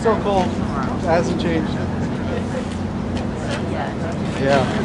Still cold. Hasn't changed. Yeah.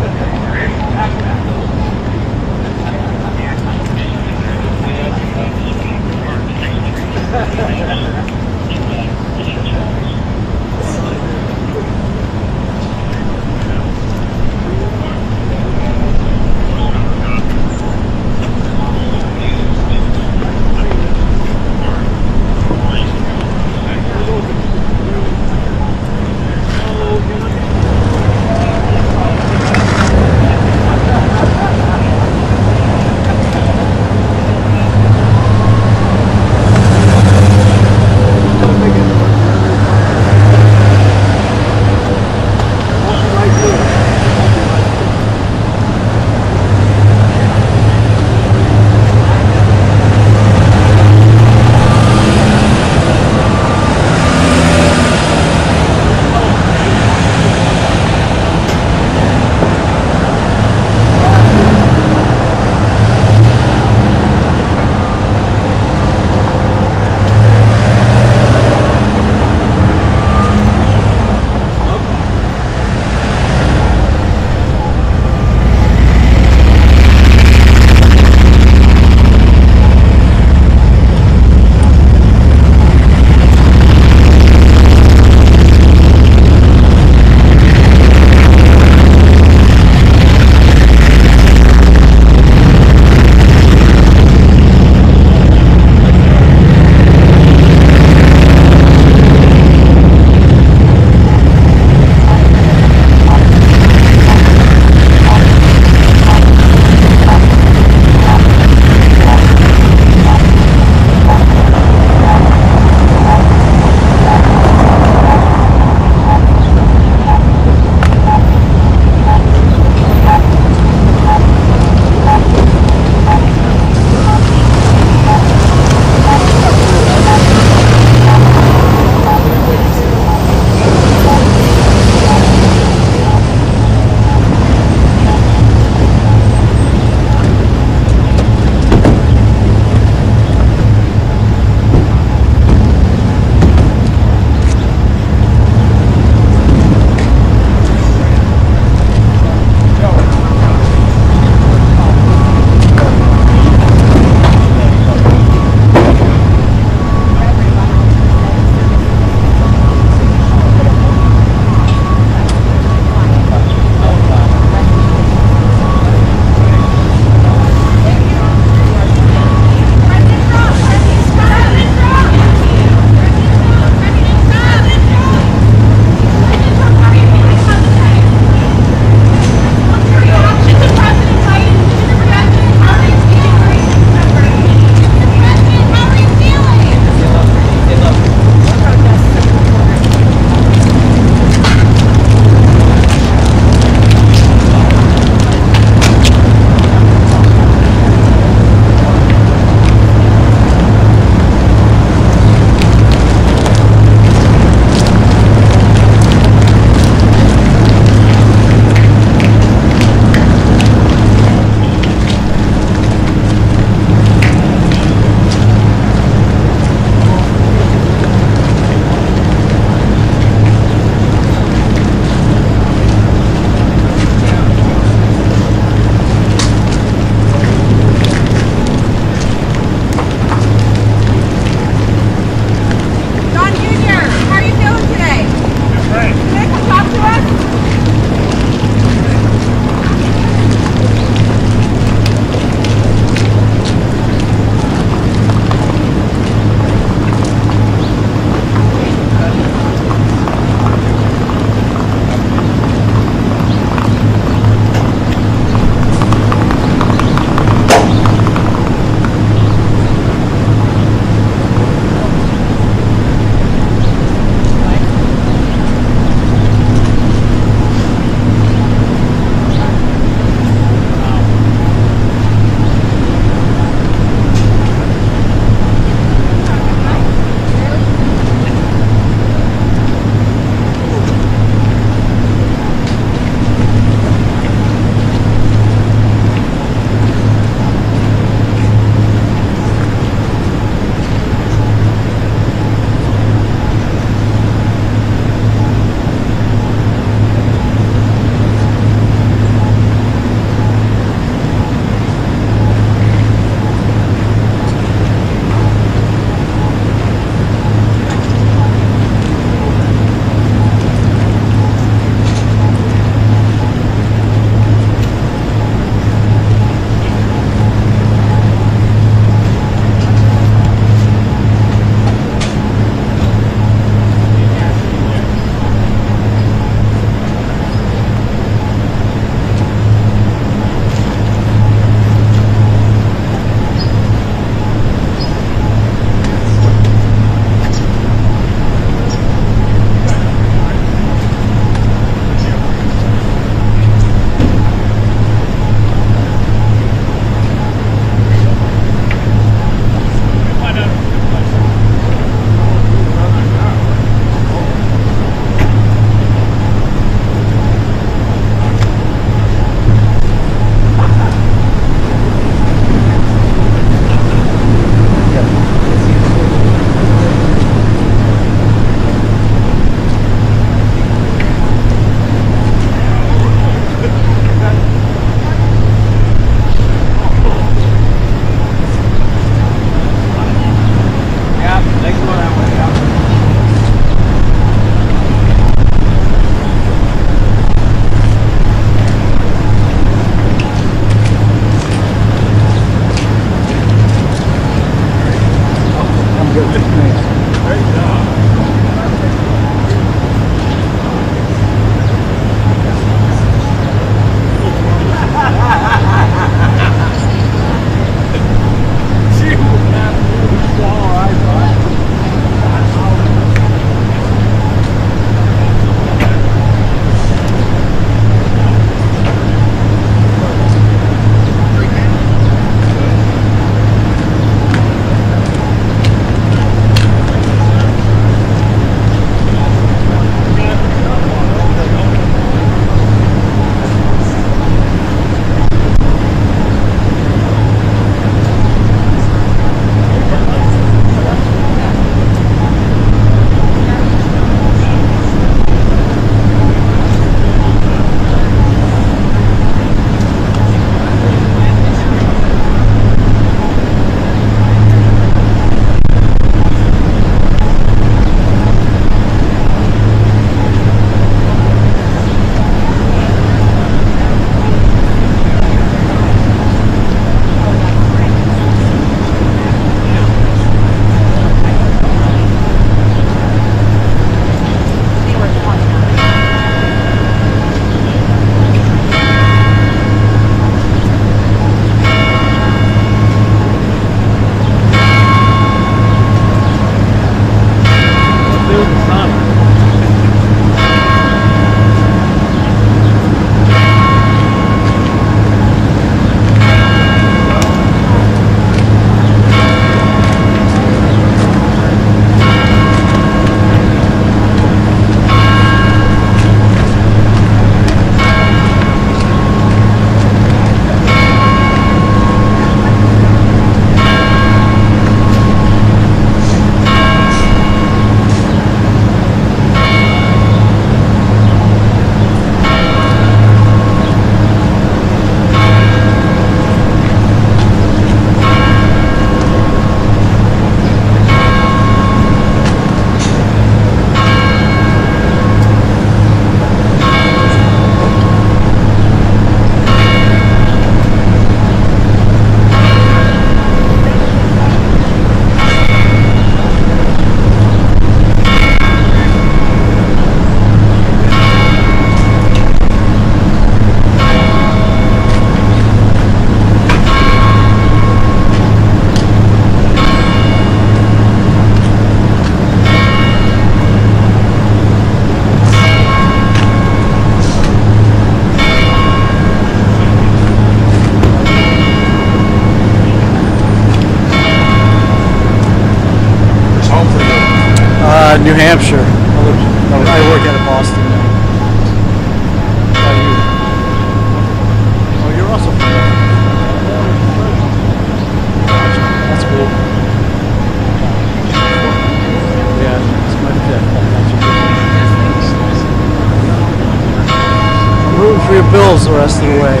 for your Bills the rest of the way.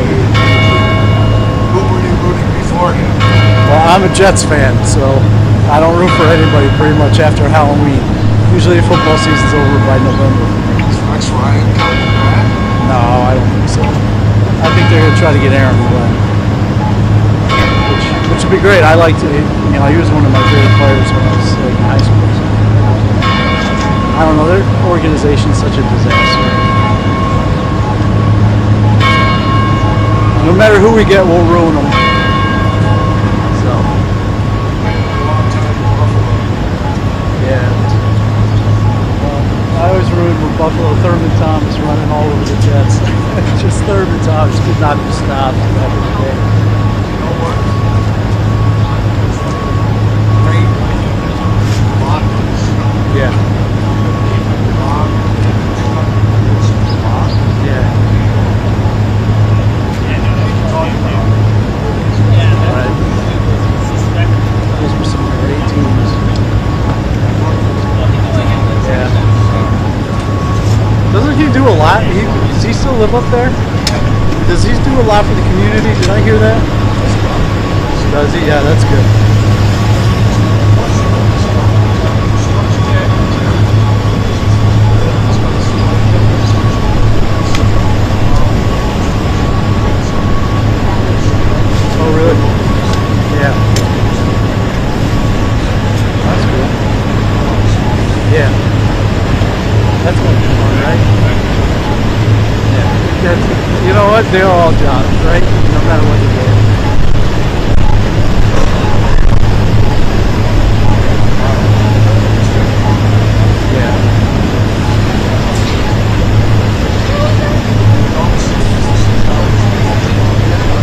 Who were you rooting beforehand? Well, I'm a Jets fan, so I don't root for anybody pretty much after Halloween. Usually football season's over by November. Is Rex Ryan coming back? No, I don't think so. I think they're going to try to get Aaron Glenn. Which would be great. I liked it. You know, he was one of my favorite players when I was like, in high school. So. I don't know. Their organization's such a disaster. No matter who we get, we'll ruin them. So. Yeah. Well, I always rooted with Buffalo. Thurman Thomas running all over the Jets. Just Thurman Thomas could not be stopped every day. Yeah. Yeah. Right. Those were some great teams. Yeah. Doesn't he do a lot? Does he still live up there? Does he do a lot for the community? Did I hear that? Does he? Yeah, that's good. Oh, really? Yeah. That's cool. Yeah. That's what you want, right? Yeah. That's, you know what? They're all jobs, right? No matter what you do. Yeah.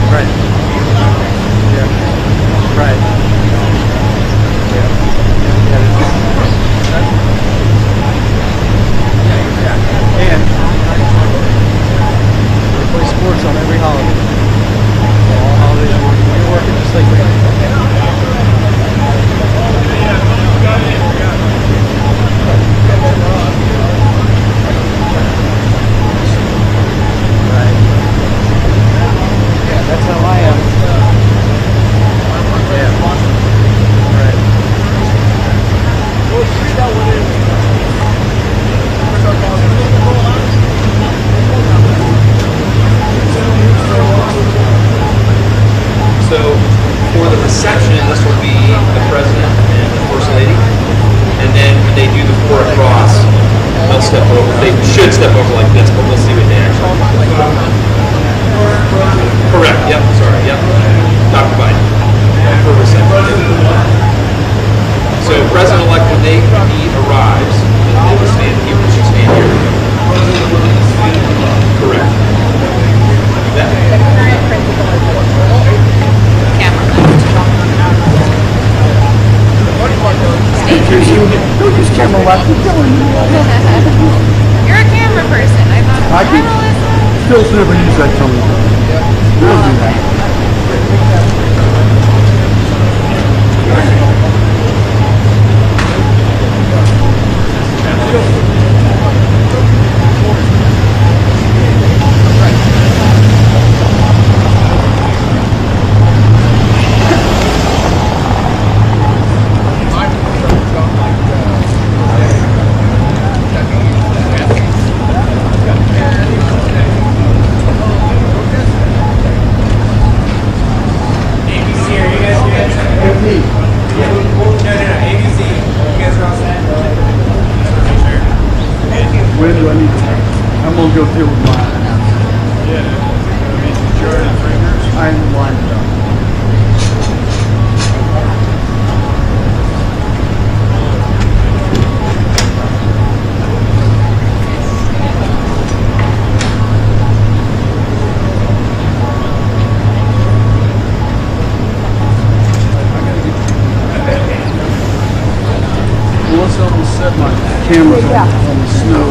Right. Yeah. Right. Yeah. And they play sports on every holiday. All holidays you're working just like me. Right. Yeah, that's how I am. Yeah. Right. So for the reception, this will be the president and the first lady, and then when they do the four across, they'll step over. They should step over like this, but we'll see what they actually do. Correct. Yep. Sorry. Yep. Dr. Biden for reception. So President-elect, when he arrives, they will stand here. He should stand here. Correct. Yeah. Don't use camera left. You're a camera person. I thought I can still never use that camera. We'll do that. When do I need to? I'm gonna go deal with mine. I'm lined up. Once I will set my cameras on the snow.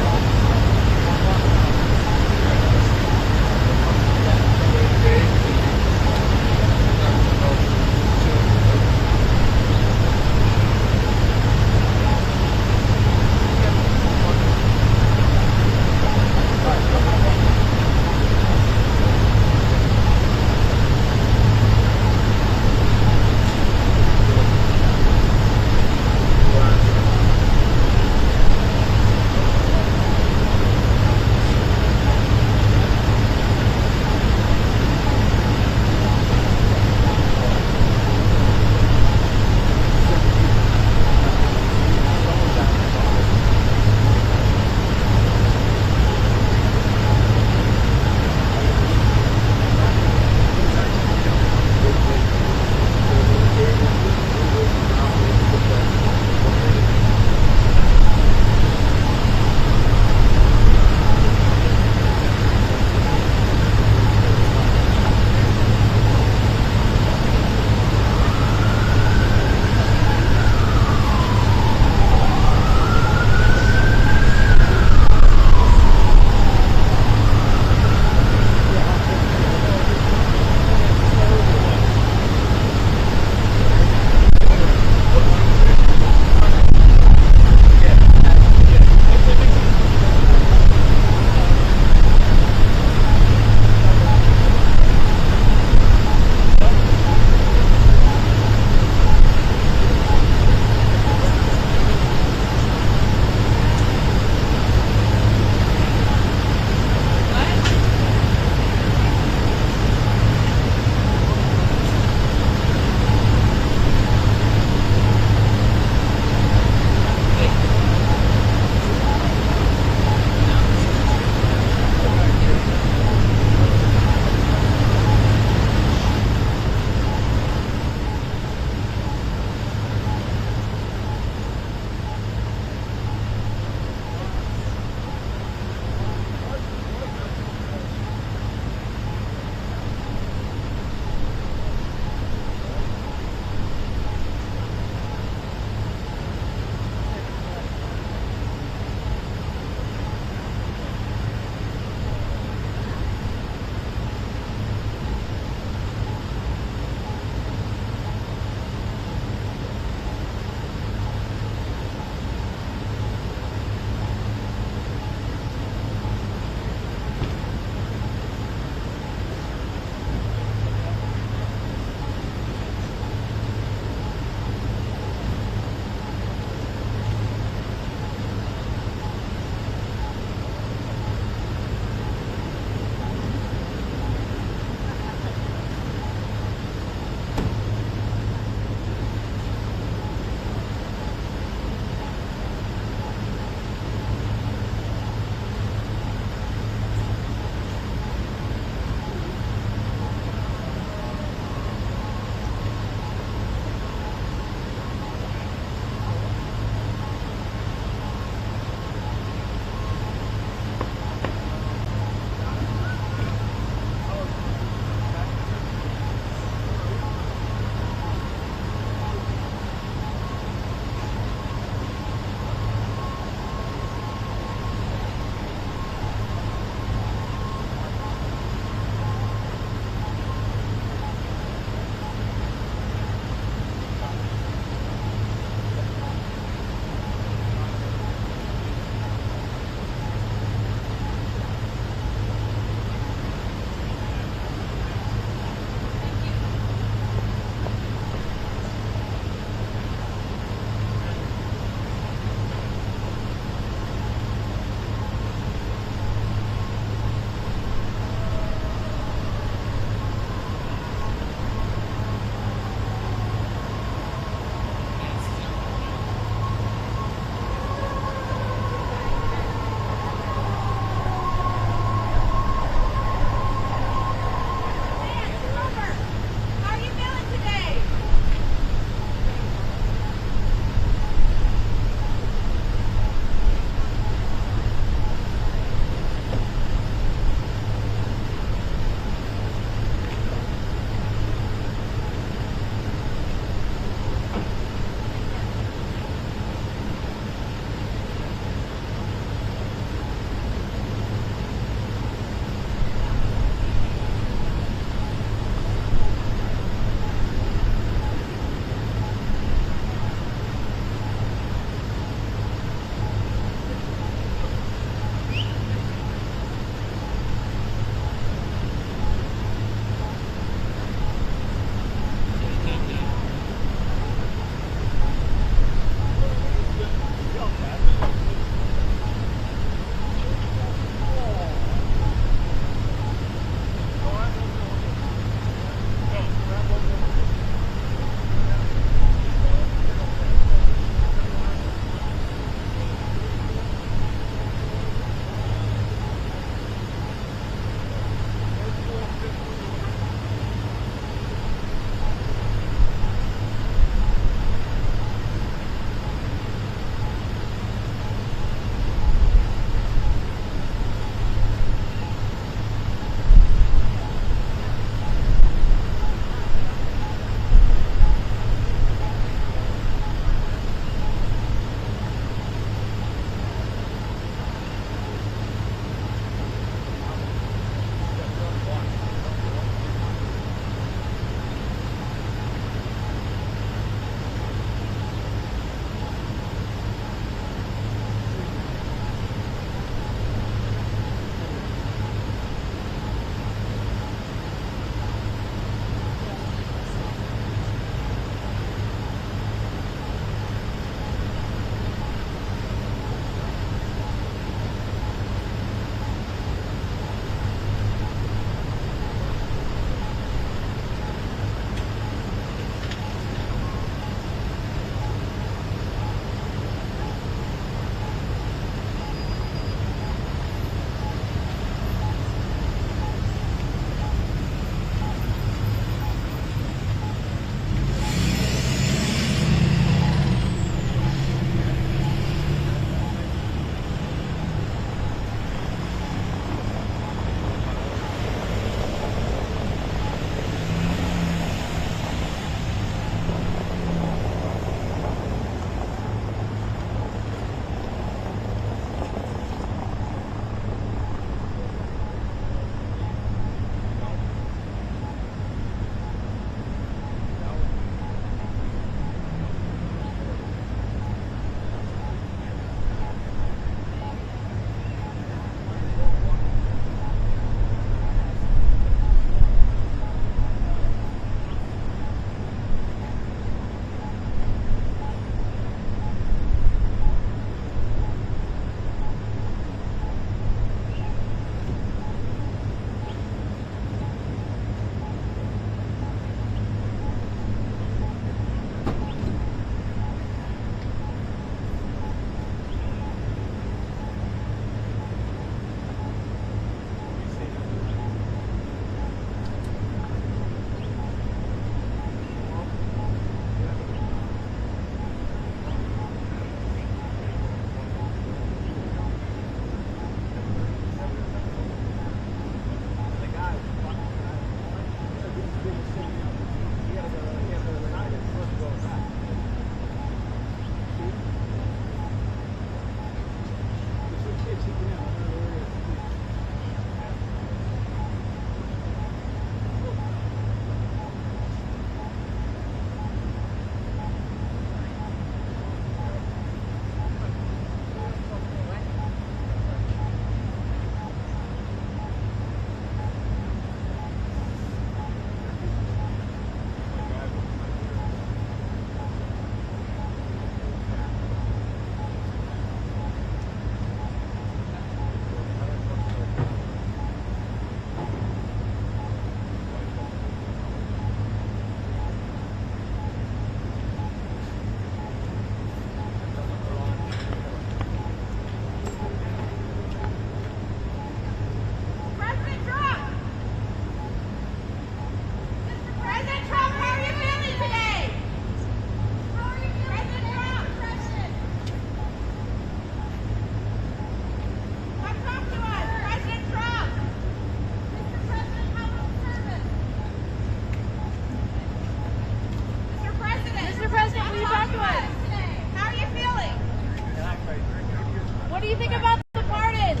What do you think about the pardons?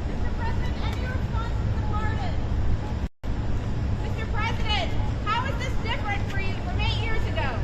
Mr. President, any response to the pardons? Mr. President, how is this different for you from 8 years ago?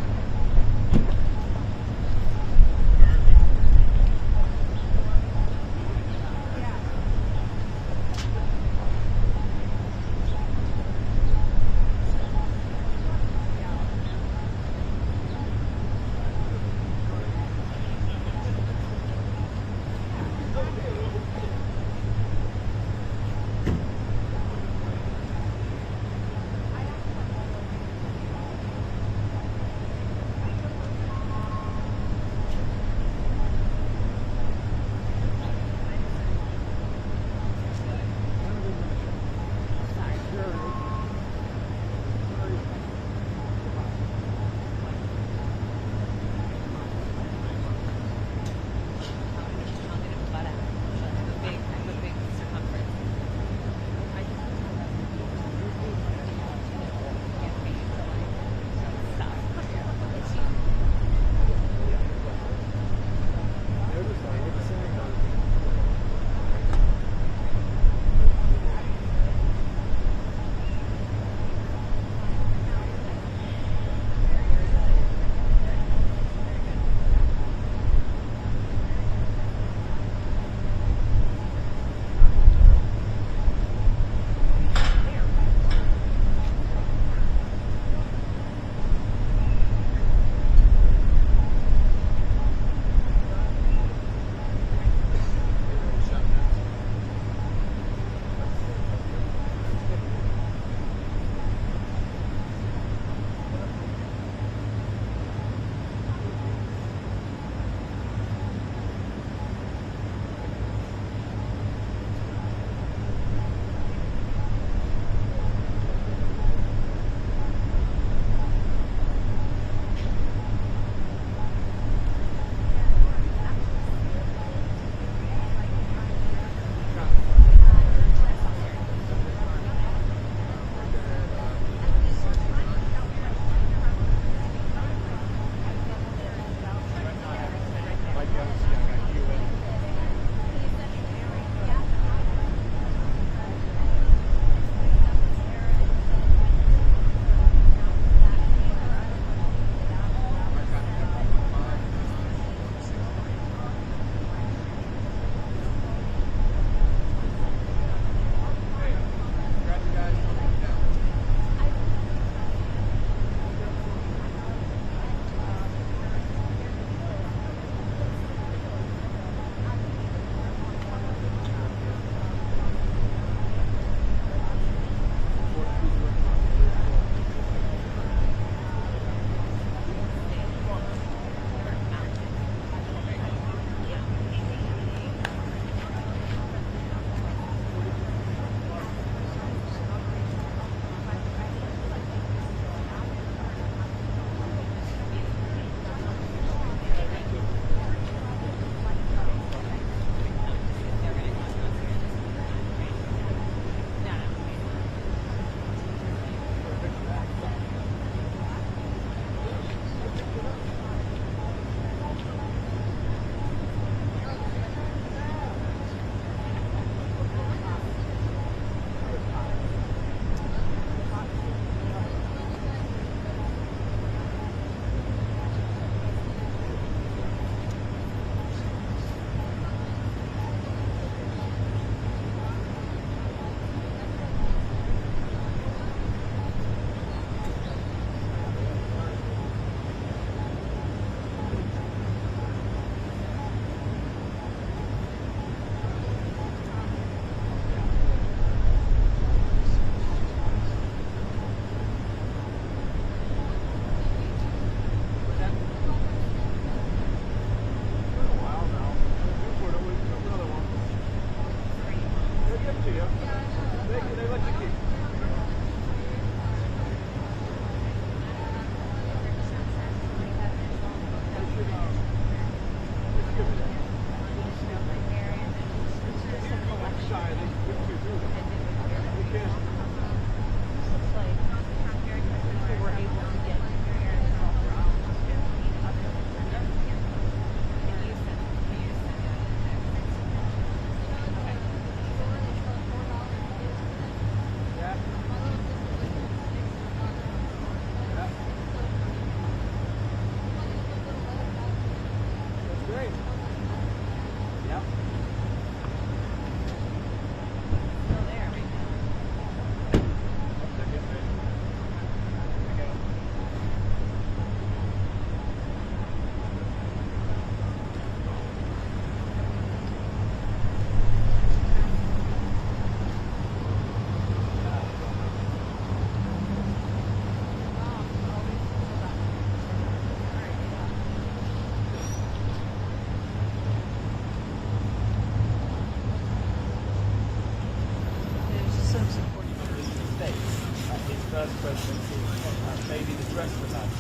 rest of us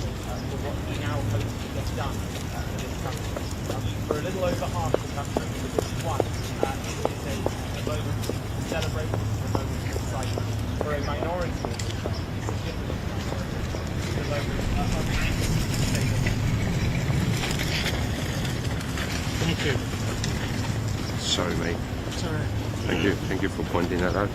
for what we now hope to get done in this country. For a little over half the country, for this one, it is a moment to celebrate, a moment to excite. For a minority of the country, this is different. This is a moment of angst, to say the least. Thank you. Sorry, mate. Sorry. Thank you for pointing that out.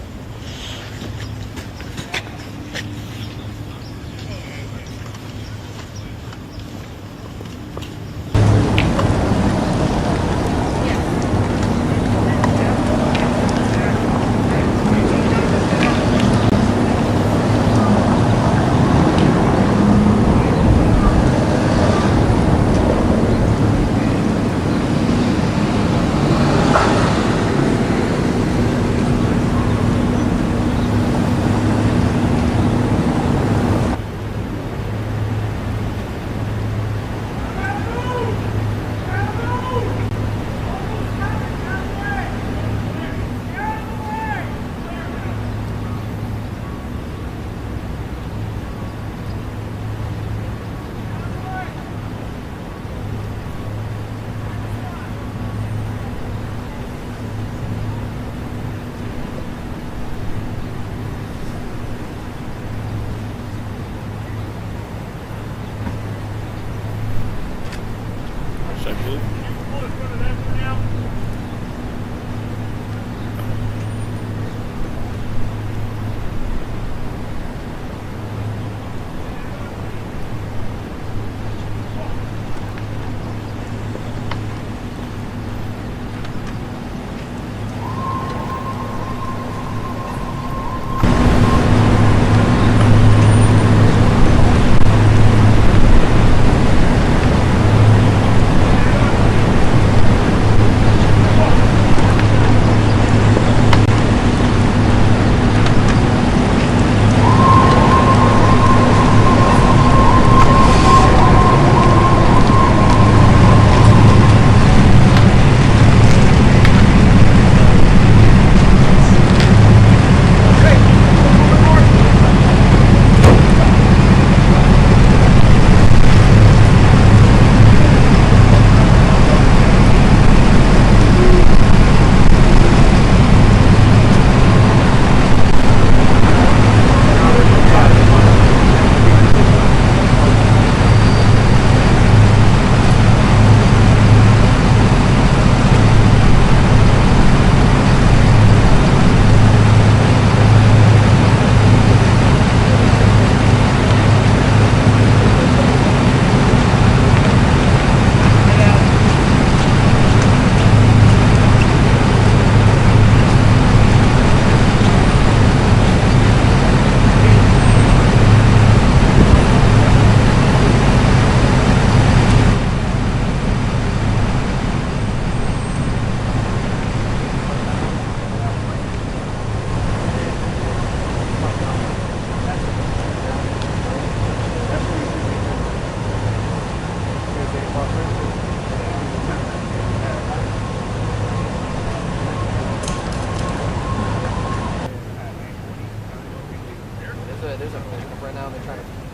There's a pickup right now, and they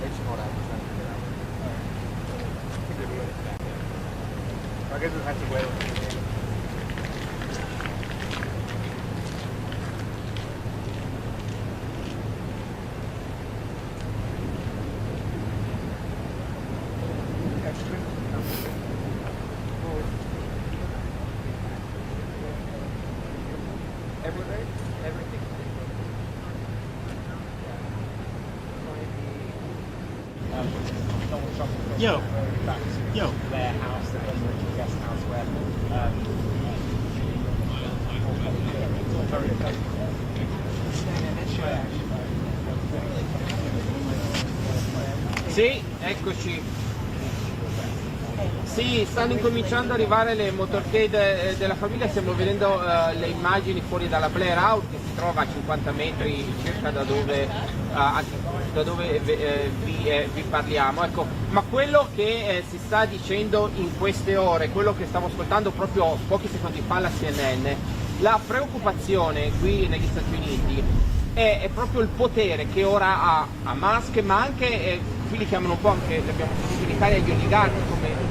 just called out. I guess we'll have to wait. Everything. Yo. Yo. Their house, the residential guest house where Sì, eccoci. Sì, stanno incominciando ad arrivare le motorcade della famiglia, stiamo vedendo le immagini fuori dalla Blair House che si trova a 50 metri circa da dove vi parliamo. Ecco, ma quello che si sta dicendo in queste ore, quello che stavo ascoltando proprio pochi secondi fa alla CNN, la preoccupazione qui negli Stati Uniti è proprio il potere che ora ha Musk, ma anche qui li chiamano un po' anche, li abbiamo sentito in Italia, gli oligarchi come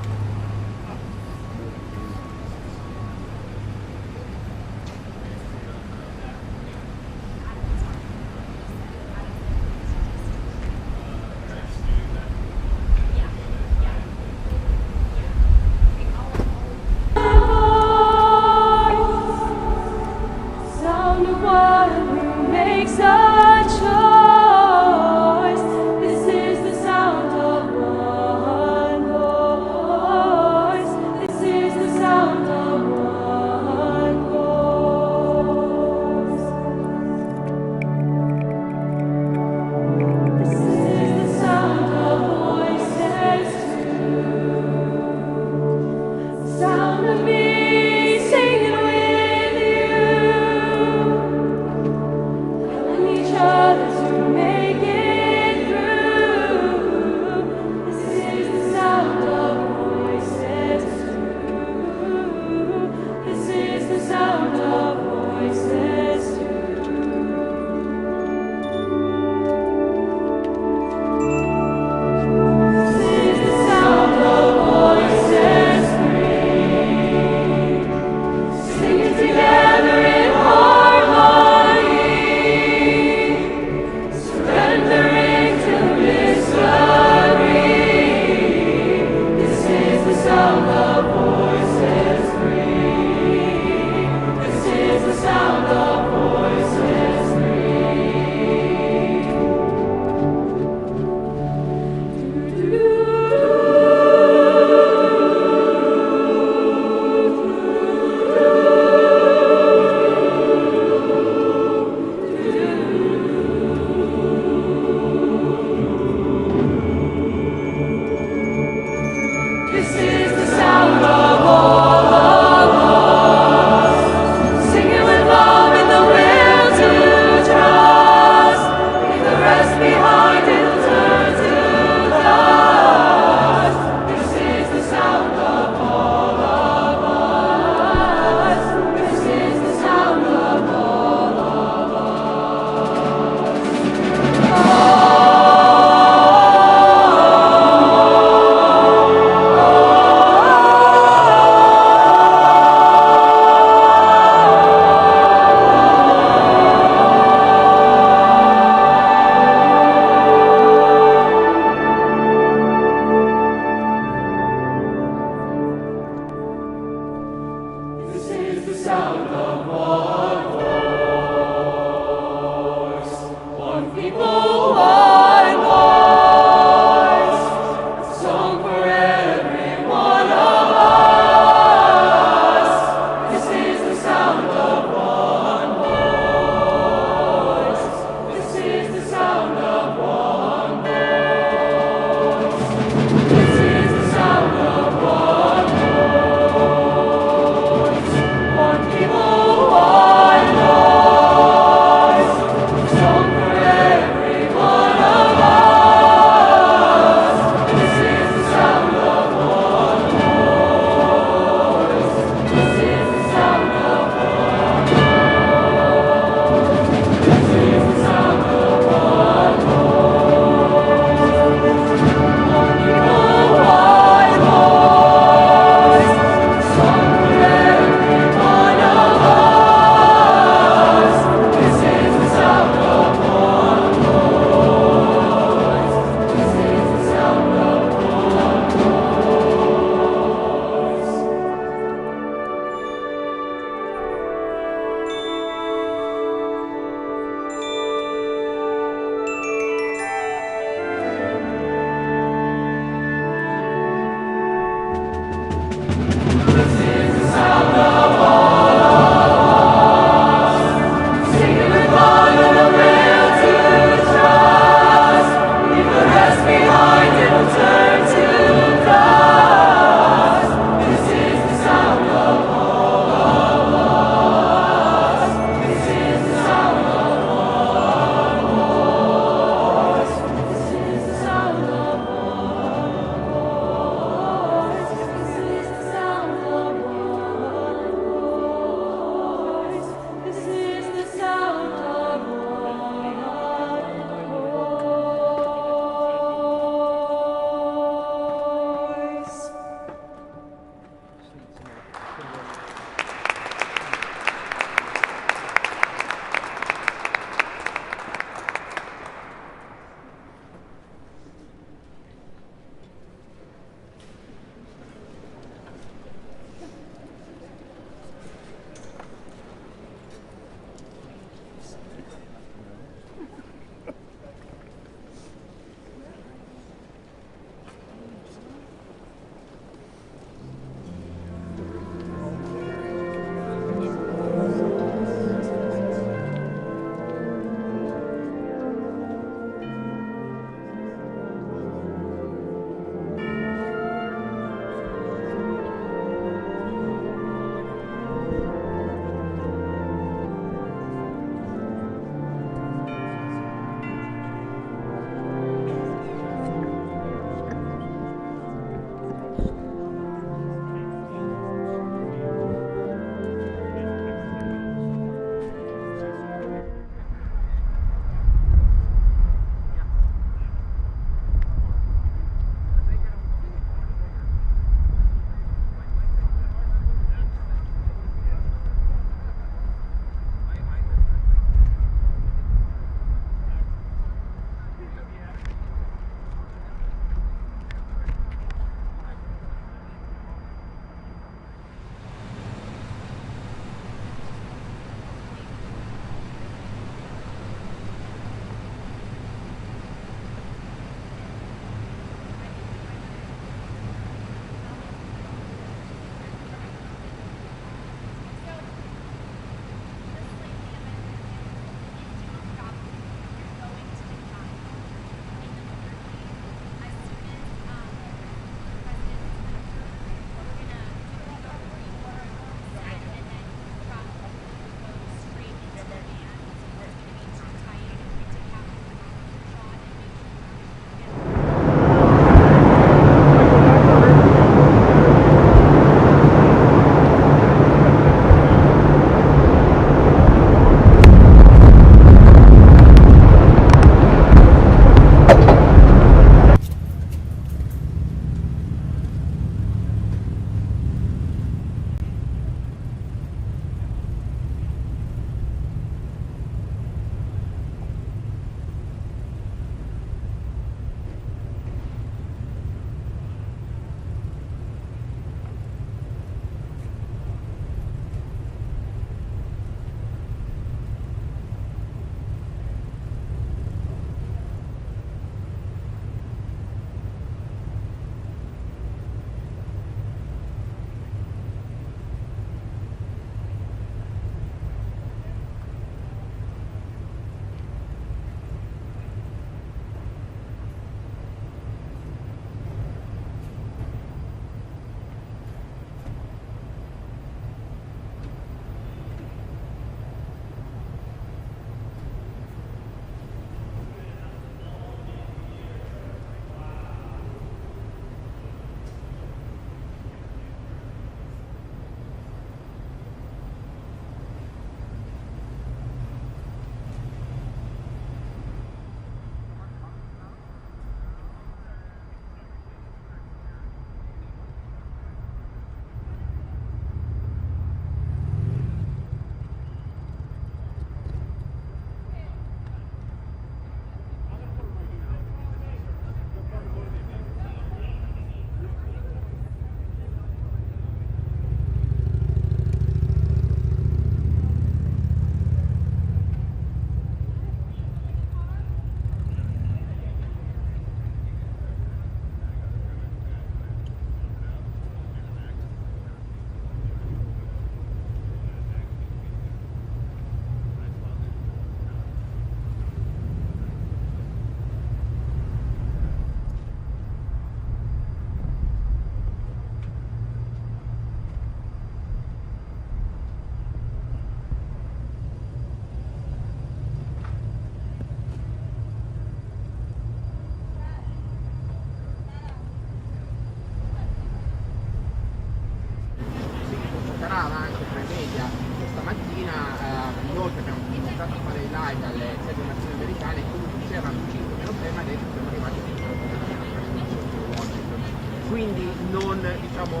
quindi non diciamo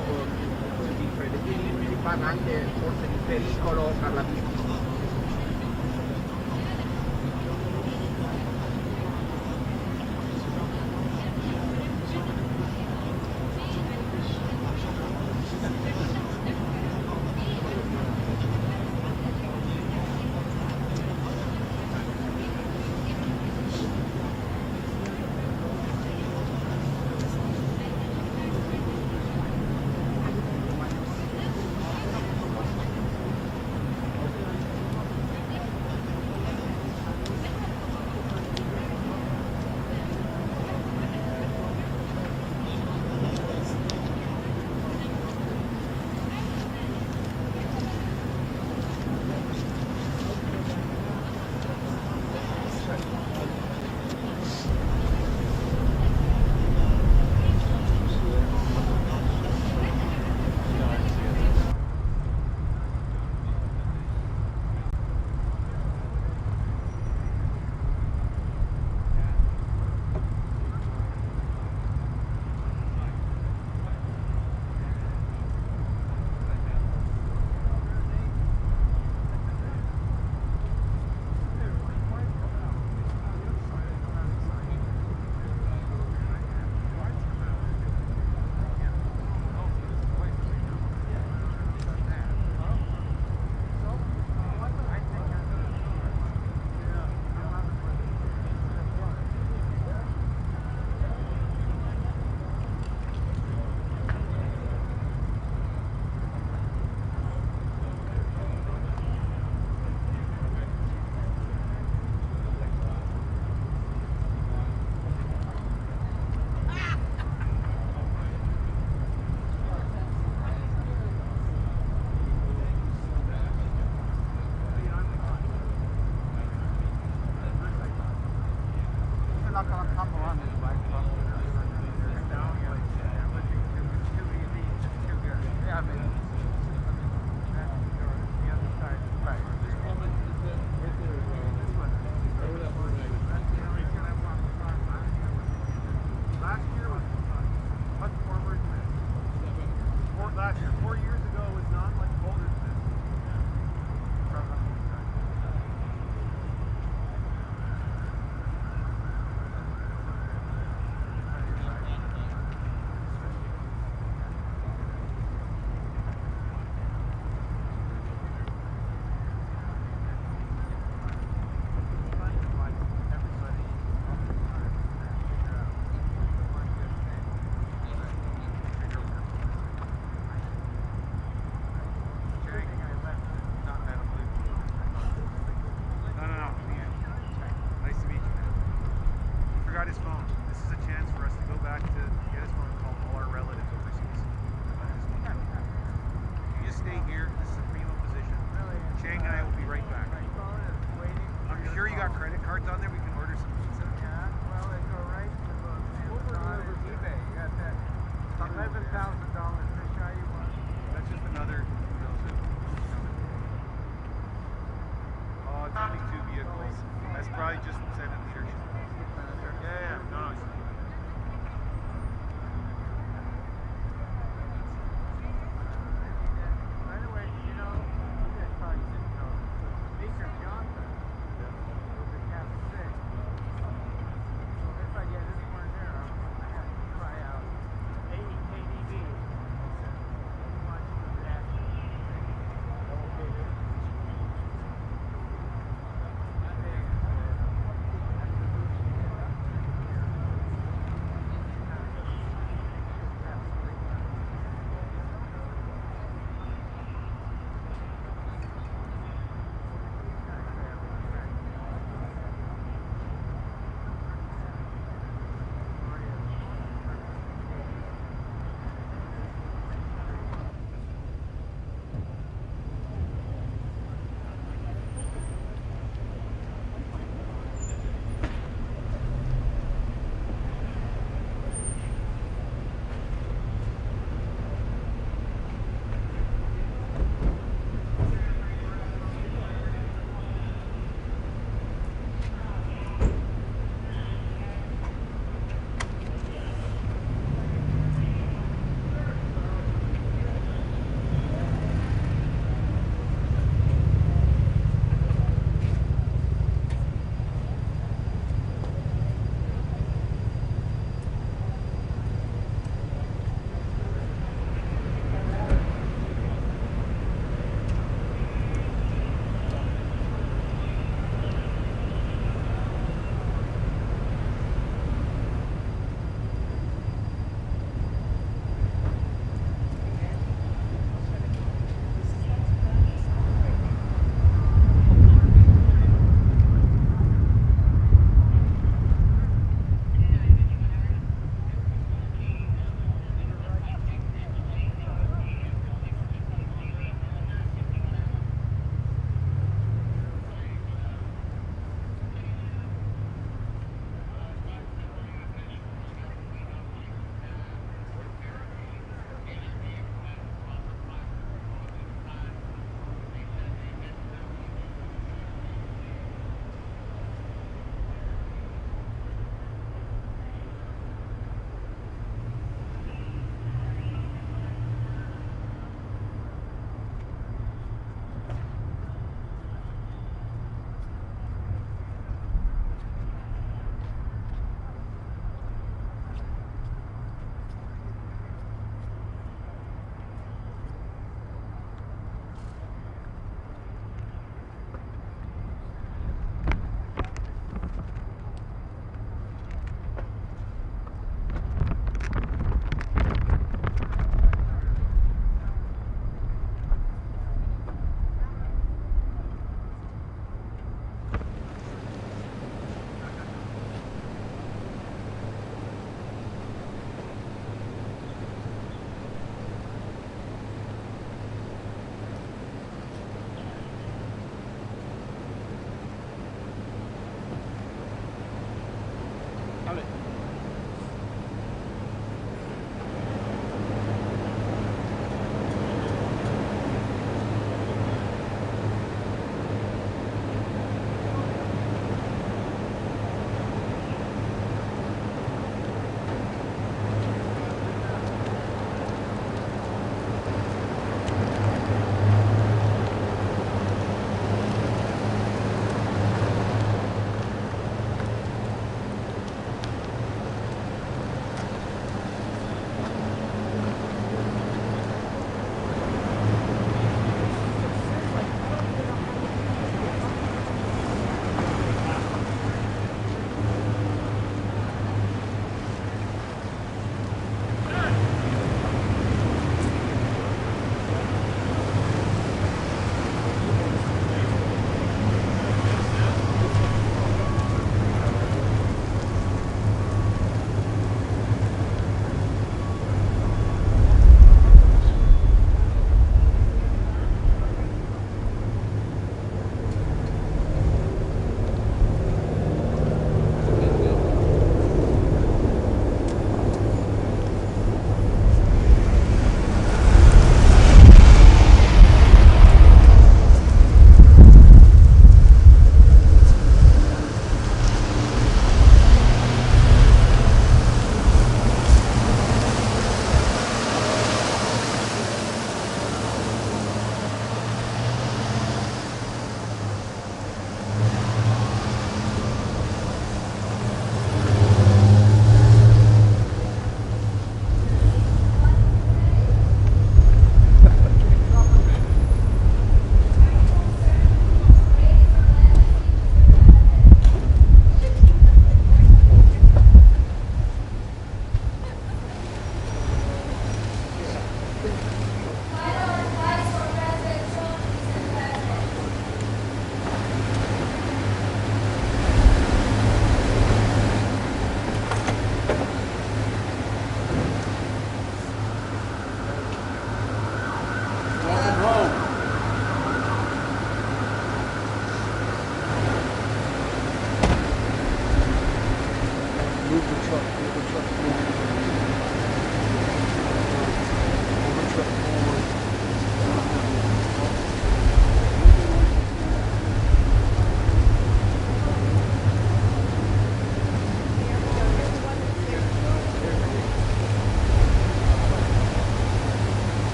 di predettilismo, si parla anche forse di pericolo per la vita.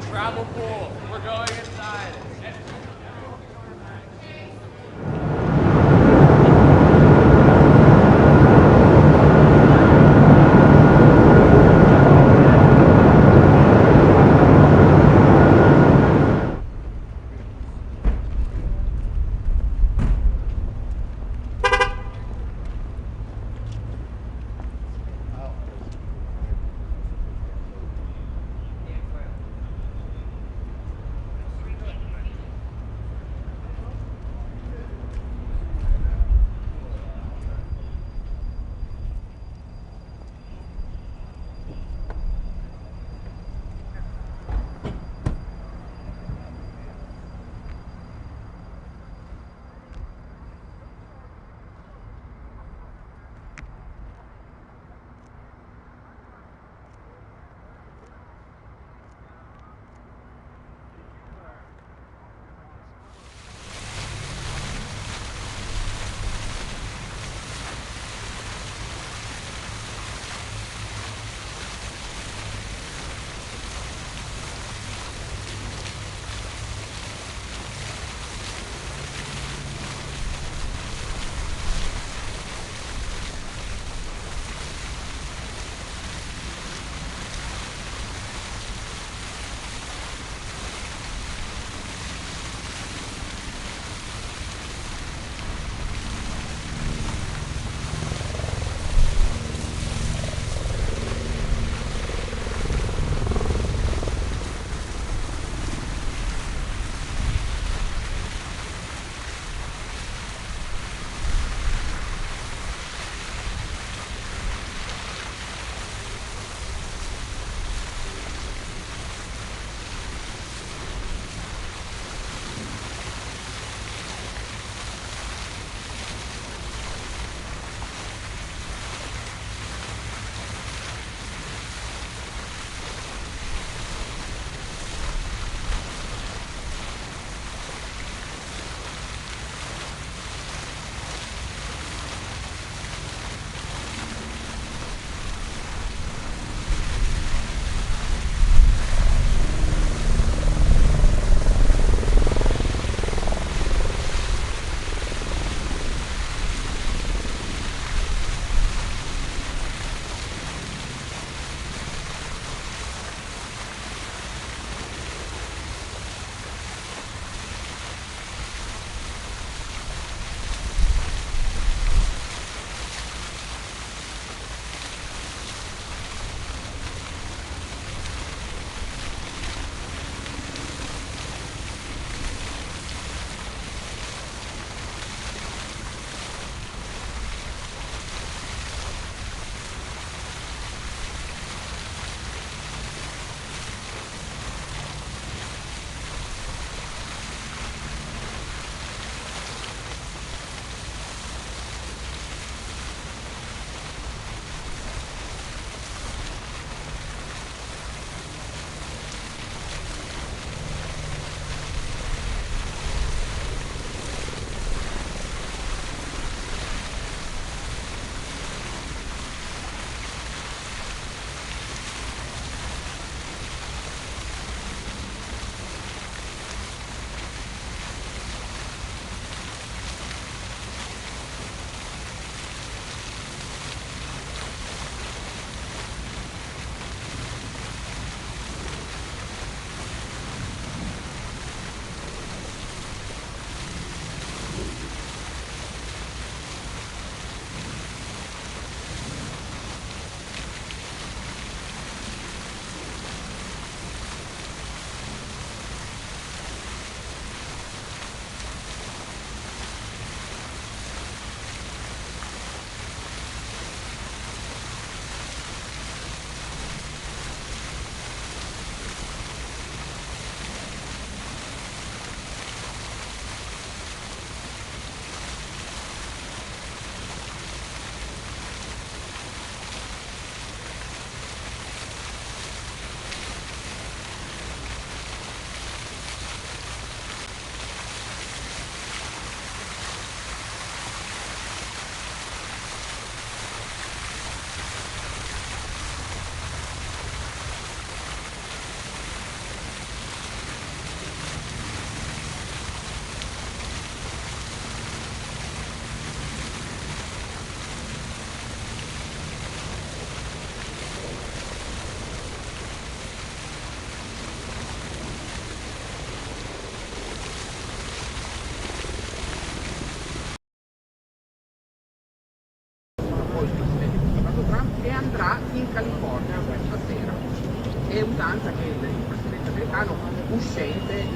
Travel pool. We're going inside.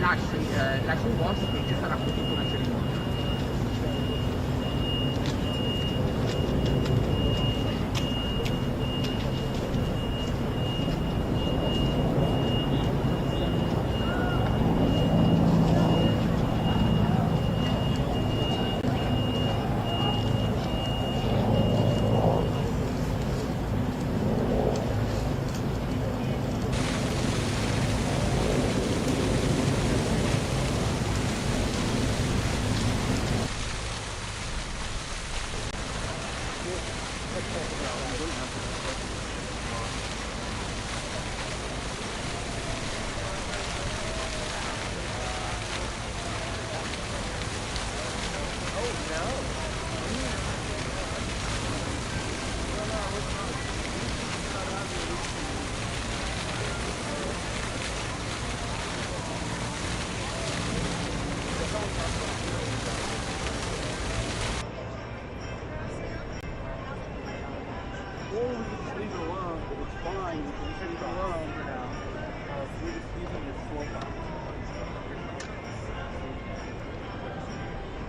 lasci un posto che ci sarà appunto una cerimonia.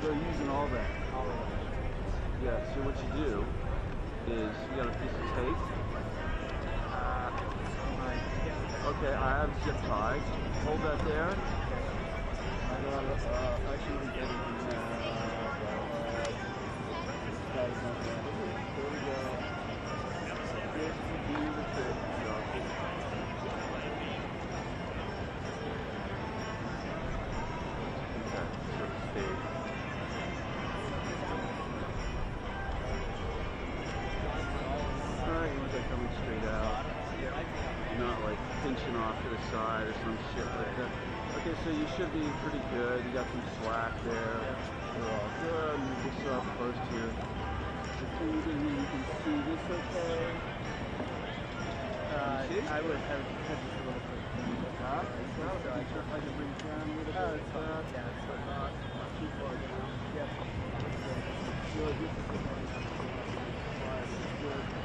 They're using all that. Yeah, so what you do is you got a piece of tape. Okay, I have zip ties. Hold that there. I got actually everything there. There we go. This will be the trick. Coming straight out, not like pinching off to the side or some shit like that. Okay, so you should be pretty good. You got some slack there. You're all good. Move this up close to your tube, and you can see this okay. I would have to touch this a little bit. Stop. So I sure if I can bring it down a little bit. Yeah, it's not too far down. Yeah. Good. This is good.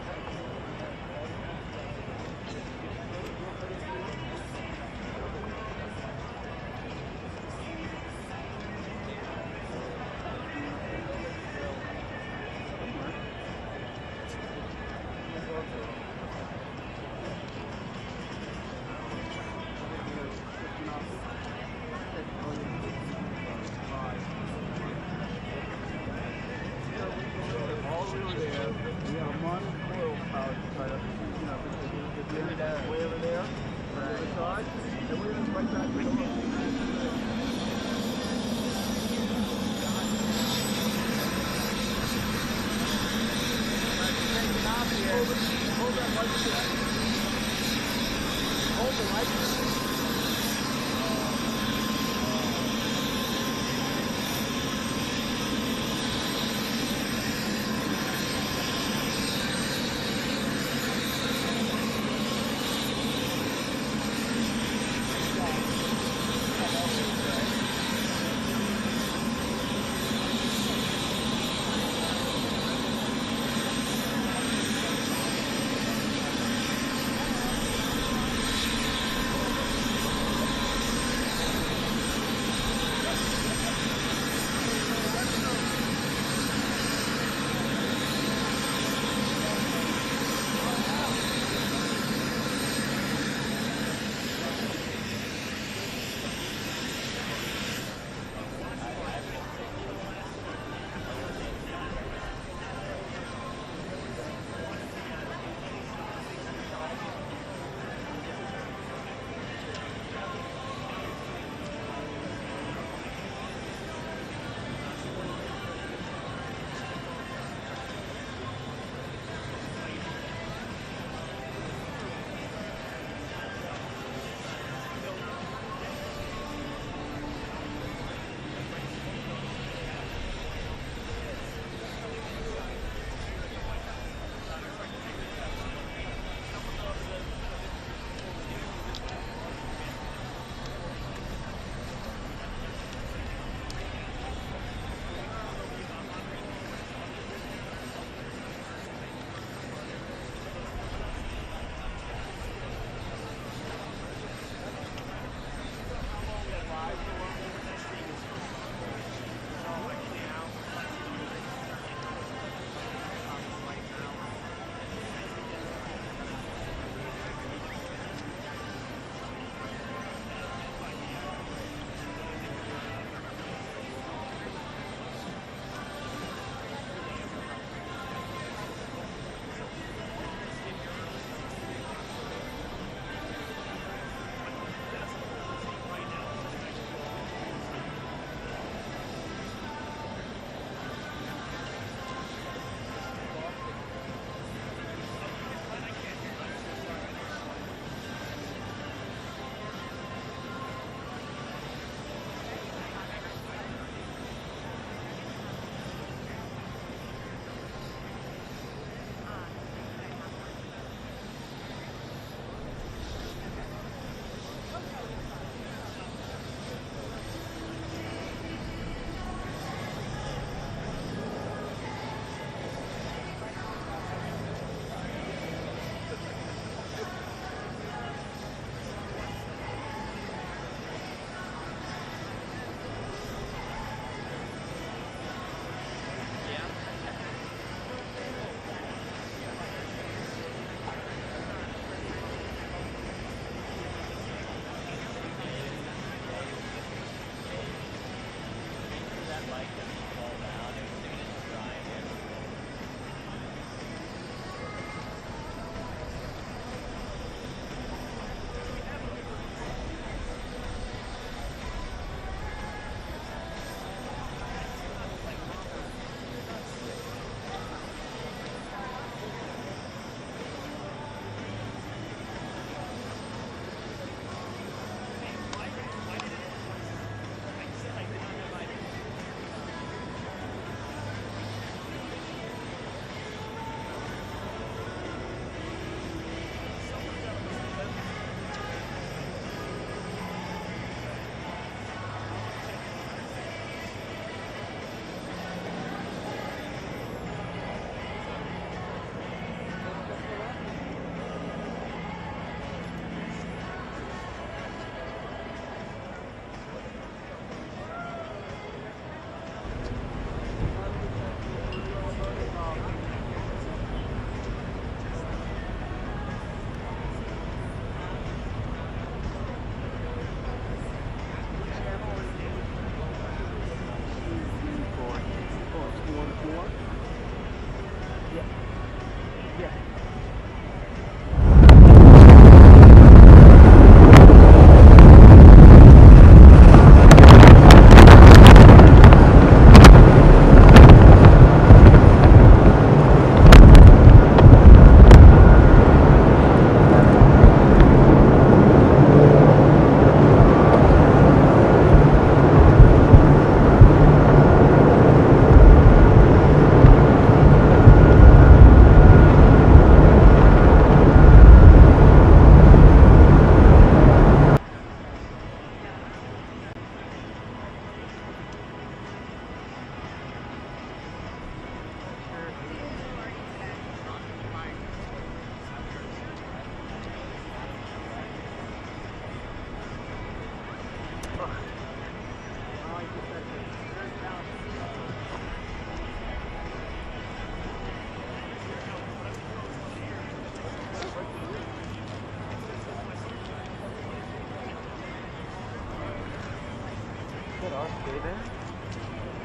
car, stay there.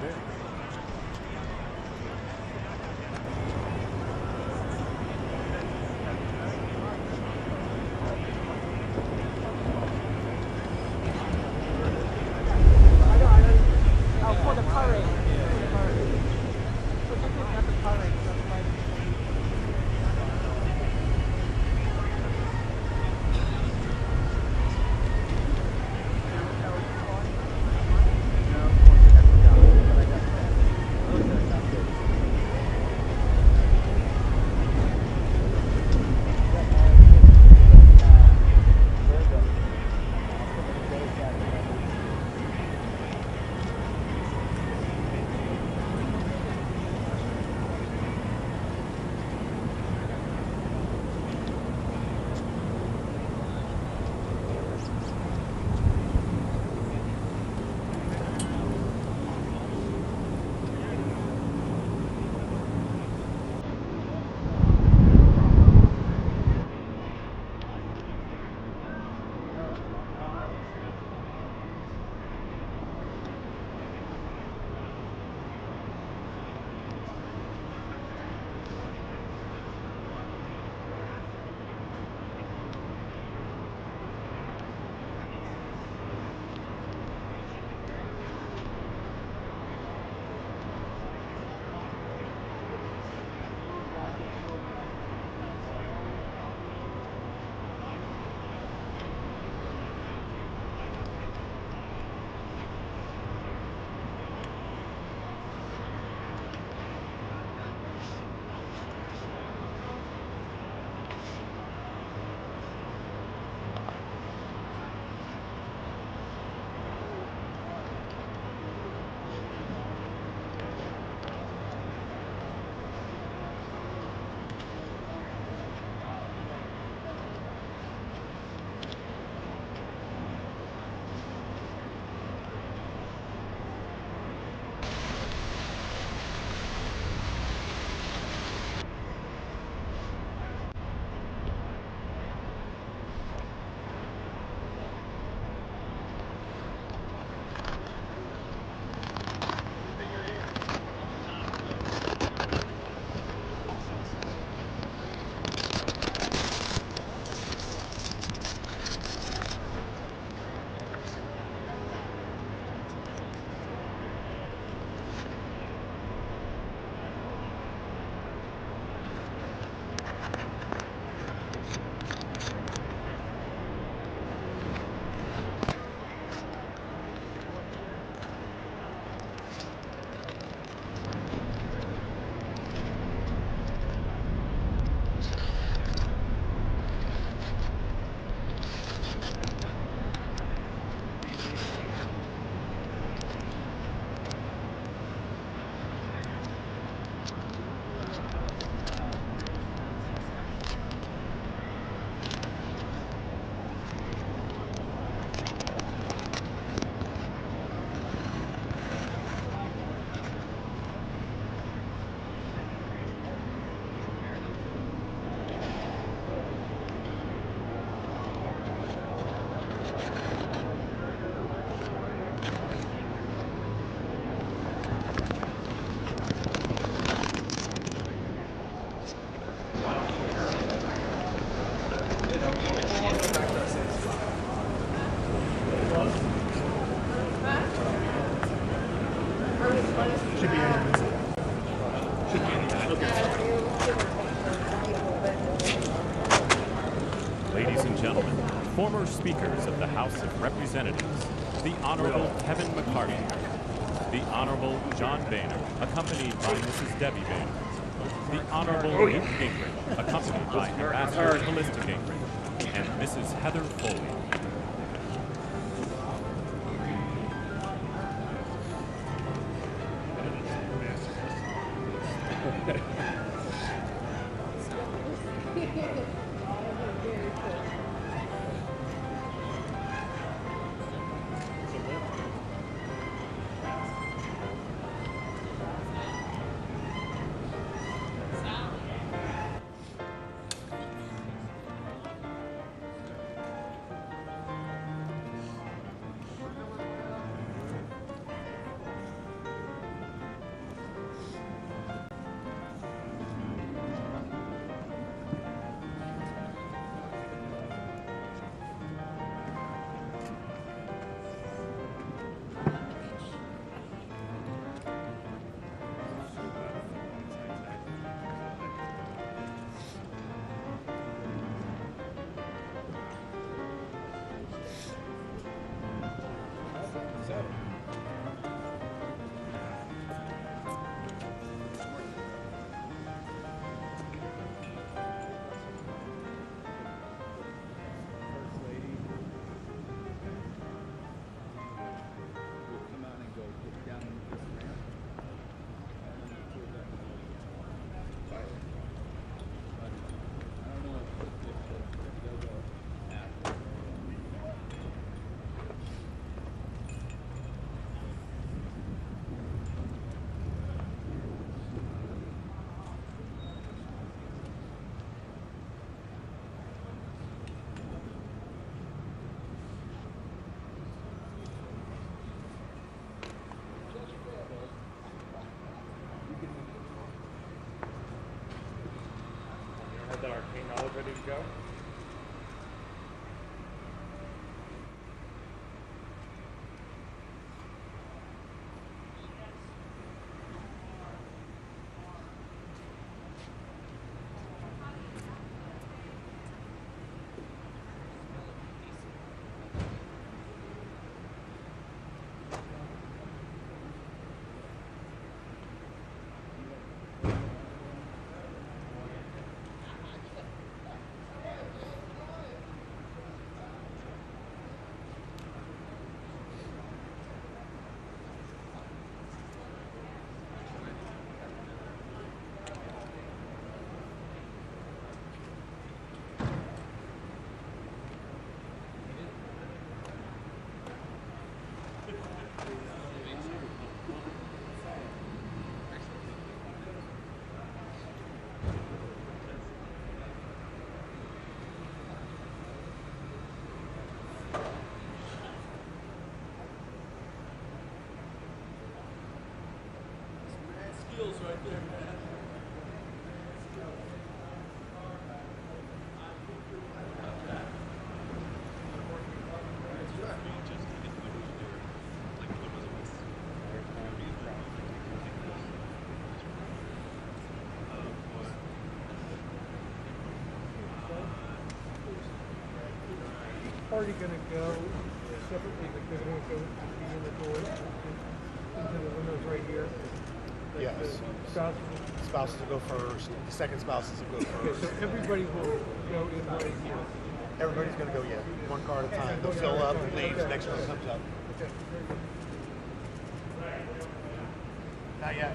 There. Oh, for the parade. So this is not the parade. That's why. Ladies and gentlemen, former speakers of the House of Representatives, the Honorable Kevin McCarthy, the Honorable John Boehner, accompanied by Mrs. Debbie Boehner, the Honorable Newt Gingrich, accompanied by Ambassador Callista Gingrich, and Mrs. Heather Foley. the arcane knowledge ready to go? Party going to go separately, but they're going to go in the door into the windows right here. Like Yes. Spouses will go first. The second spouses will go Okay, first. so everybody will go in right here. Everybody's going to go, one car at a time. They'll fill up and leave. The next one comes up. Okay. Not yet.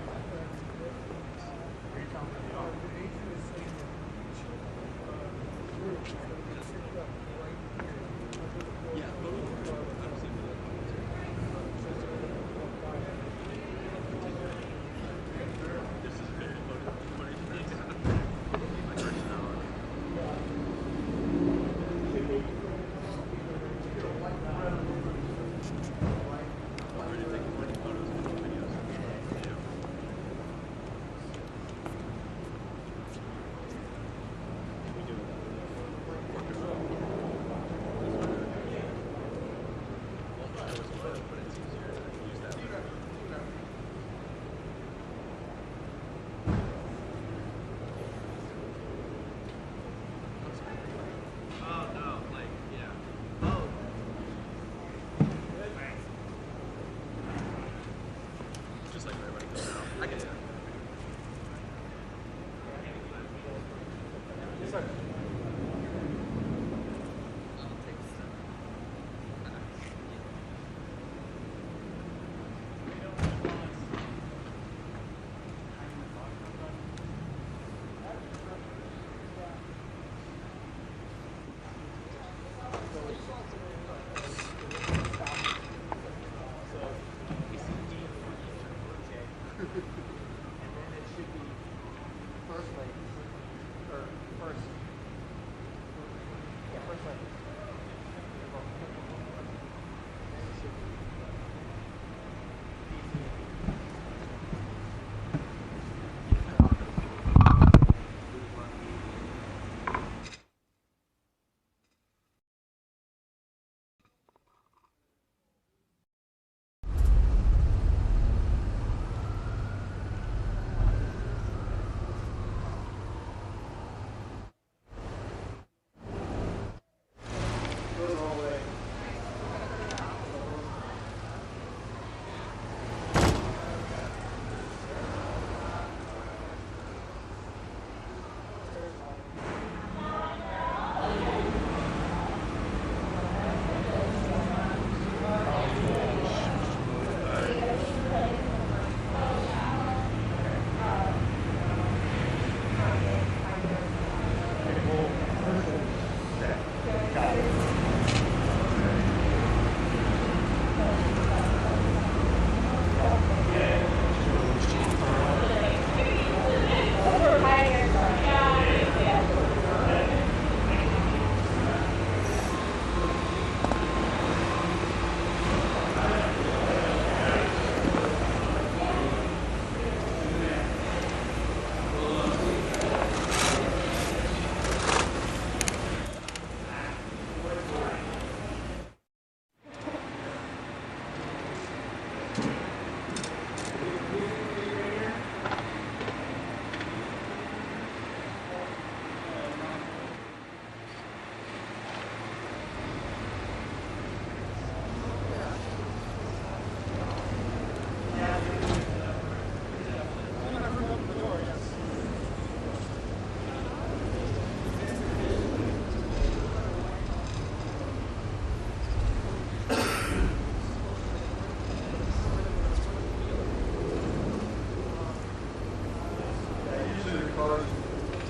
cars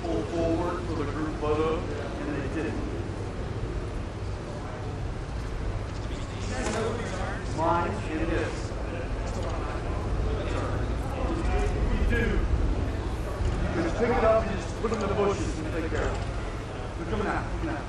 pull forward for the group photo, and they didn't. Mine and his. You do. You just pick it up and just put them in the bushes and take care of it. They're coming out, coming out.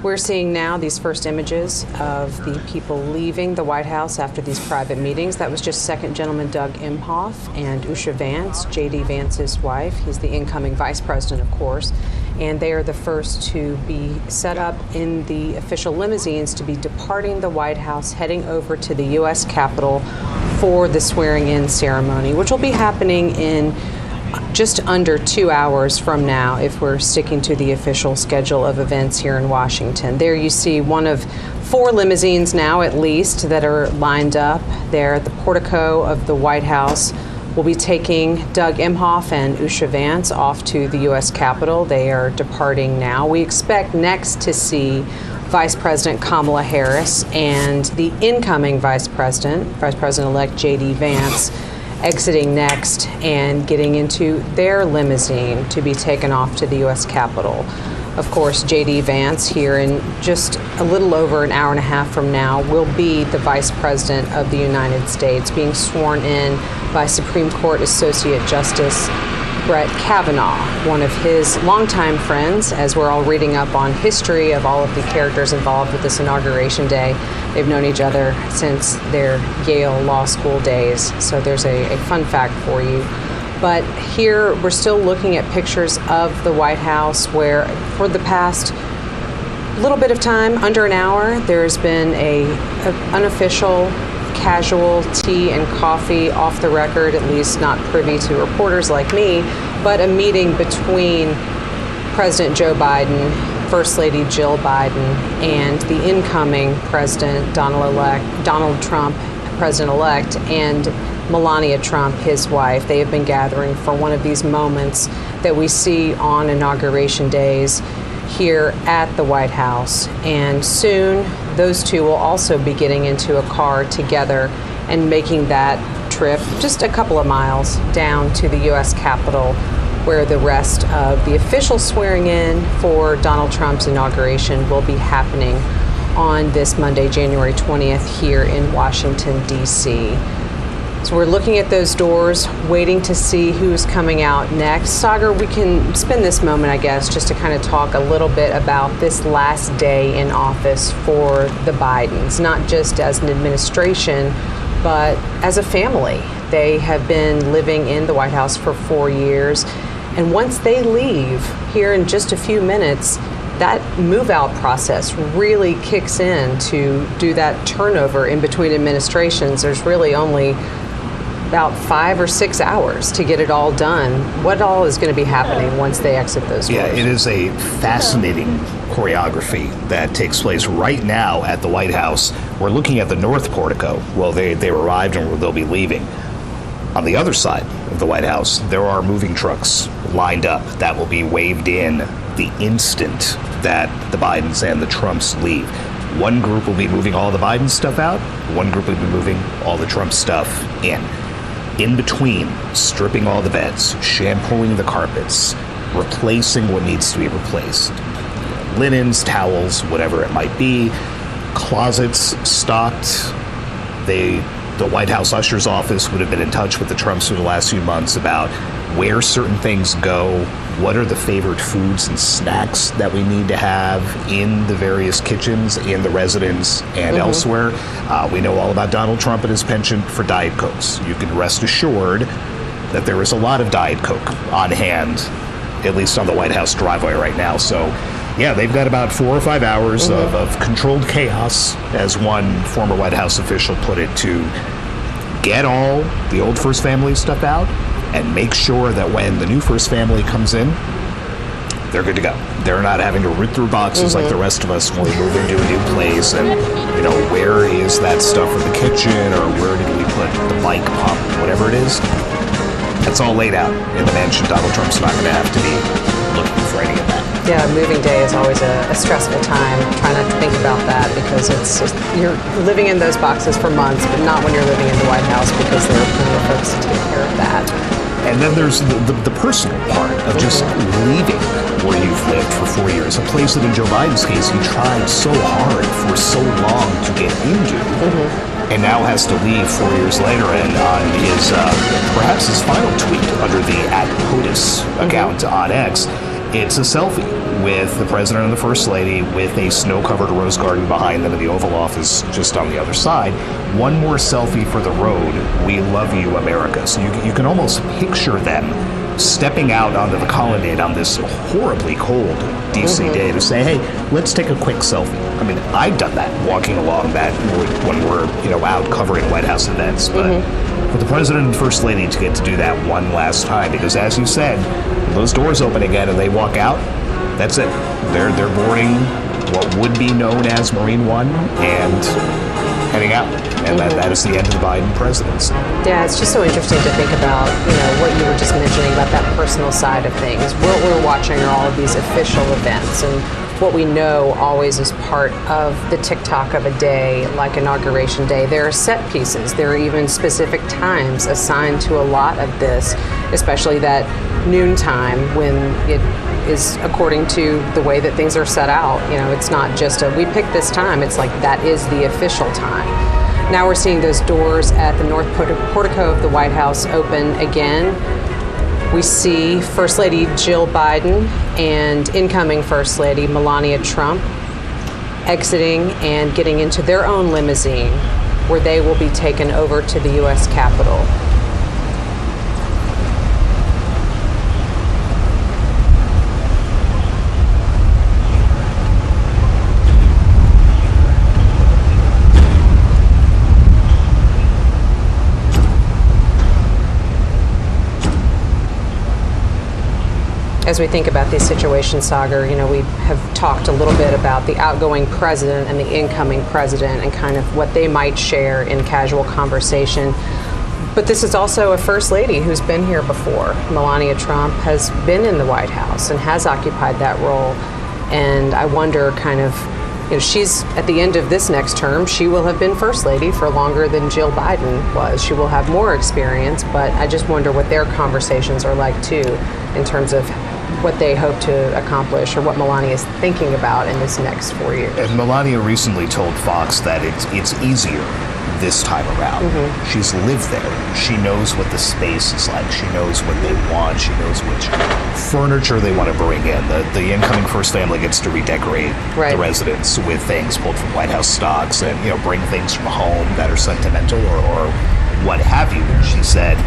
We're seeing now these first images of the people leaving the White House after these private meetings. That was just Second Gentleman Doug Emhoff and Usha Vance, J.D. Vance's wife. He's the incoming vice president, of course. And they are the first to be set up in the official limousines to be departing the White House, heading over to the U.S. Capitol for the swearing-in ceremony, which will be happening in just under 2 hours from now if we're sticking to the official schedule of events here in Washington. There you see one of 4 limousines now at least that are lined up there at the portico of the White House. We'll be taking Doug Emhoff and Usha Vance off to the U.S. Capitol. They are departing now. We expect next to see Vice President Kamala Harris and the incoming Vice President-elect J.D. Vance exiting next and getting into their limousine to be taken off to the U.S. Capitol. Of course, J.D. Vance here in just a little over an hour and a half from now will be the Vice President of the United States, being sworn in by Supreme Court Associate Justice Brett Kavanaugh, one of his longtime friends, as we're all reading up on history of all of the characters involved with this Inauguration Day. They've known each other since their Yale Law School days, so there's a fun fact for you. But here we're still looking at pictures of the White House where for the past little bit of time, under an hour, there's been an unofficial casual tea and coffee, off the record, at least not privy to reporters like me, but a meeting between President Joe Biden, First Lady Jill Biden, and the incoming President Donald Trump, President-elect, and Melania Trump, his wife. They have been gathering for one of these moments that we see on Inauguration days here at the White House. And soon, those two will also be getting into a car together and making that trip just a couple of miles down to the U.S. Capitol, where the rest of the official swearing in for Donald Trump's inauguration will be happening on this Monday, January 20th, here in Washington, D.C. So we're looking at those doors, waiting to see who's coming out next. Sagar, we can spend this moment, I guess, just to kind of talk a little bit about this last day in office for the Bidens, not just as an administration, but as a family. They have been living in the White House for 4 years. And once they leave here in just a few minutes, that move-out process really kicks in to do that turnover in between administrations. There's really only about 5 or 6 hours to get it all done. What all is going to be happening once they exit those doors? Yeah, it is a fascinating choreography that takes place right now at the White House. We're looking at the North Portico. Well, they arrived and they'll be leaving. On the other side of the White House, there are moving trucks lined up that will be waved in the instant that the Bidens and the Trumps leave. One group will be moving all the Biden stuff out. One group will be moving all the Trump stuff in. In between, stripping all the beds, shampooing the carpets, replacing what needs to be replaced. Linens, towels, whatever it might be. Closets stocked. The White House usher's office would have been in touch with the Trumps for the last few months about where certain things go, what are the favorite foods and snacks that we need to have in the various kitchens, in the residence, and elsewhere. We know all about Donald Trump and his penchant for Diet Cokes. You can rest assured that there is a lot of Diet Coke on hand, at least on the White House driveway right now. So, yeah, they've got about 4 or 5 hours of controlled chaos, as one former White House official put it, to get all the old First Family stuff out and make sure that when the new First Family comes in, they're good to go. They're not having to root through boxes like the rest of us when we move into a new place and, you know, where is that stuff in the kitchen, or where did we put the bike pump, whatever it is. That's all laid out in the mansion. Donald Trump's not going to have to be looking for any of that. Yeah, moving day is always a stressful time. Try not to think about that because it's just, you're living in those boxes for months, but not when you're living in the White House because there are plenty of folks to take care of that. And then there's the personal part of just leaving where you've lived for 4 years, a place that in Joe Biden's case he tried so hard for so long to get into, and now has to leave 4 years later. And on his perhaps his final tweet under the @POTUS account on X, it's a selfie with the president and the first lady with a snow-covered rose garden behind them and the Oval Office just on the other side. One more selfie for the road. We love you, America. So you can almost picture them stepping out onto the colonnade on this horribly cold DC day to say, hey, let's take a quick selfie. I mean, I've done that walking along that when we're out covering White House events, but for the president and first lady to get to do that one last time, because as you said, those doors open again and they walk out, that's it. They're boarding what would be known as Marine One and heading out. And that is the end of the Biden presidency. Yeah, it's just so interesting to think about, what you were just mentioning about that personal side of things. What we're watching are all of these official events, and what we know always is part of the TikTok of a day, like Inauguration Day. There are set pieces. There are even specific times assigned to a lot of this, especially that noontime when it is according to the way that things are set out. It's not just we picked this time. It's like that is the official time. Now we're seeing those doors at the north portico of the White House open again. We see First Lady Jill Biden and incoming First Lady Melania Trump exiting and getting into their own limousine where they will be taken over to the U.S. Capitol. As we think about these situations, Sagar, we have talked a little bit about the outgoing president and the incoming president and kind of what they might share in casual conversation. But this is also a first lady who's been here before. Melania Trump has been in the White House and has occupied that role. And I wonder she's at the end of this next term, she will have been first lady for longer than Jill Biden was. She will have more experience, but I just wonder what their conversations are like too in terms of what they hope to accomplish or what Melania is thinking about in this next 4 years. And Melania recently told Fox that it's easier this time around. She's lived there. She knows what the space is like. She knows what they want. She knows which furniture they want to bring in. The incoming first family gets to redecorate the residence with things pulled from White House stocks and bring things from home that are sentimental or what have you. And she said,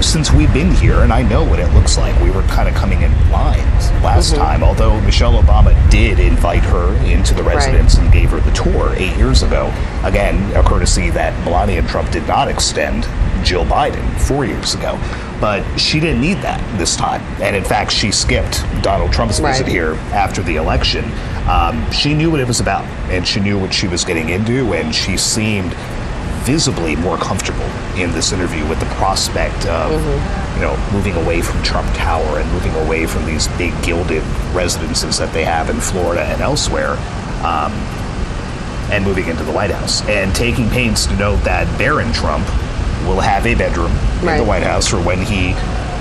since we've been here, and I know what it looks like, we were kind of coming in blind last time, although Michelle Obama did invite her into the residence and gave her the tour 8 years ago. Again, a courtesy that Melania Trump did not extend Jill Biden 4 years ago. But she didn't need that this time. And in fact, she skipped Donald Trump's visit here after the election. She knew what it was about, and she knew what she was getting into, and she seemed visibly more comfortable in this interview with the prospect of moving away from Trump Tower and moving away from these big gilded residences that they have in Florida and elsewhere, and moving into the White House, and taking pains to note that Barron Trump will have a bedroom in the White House for when he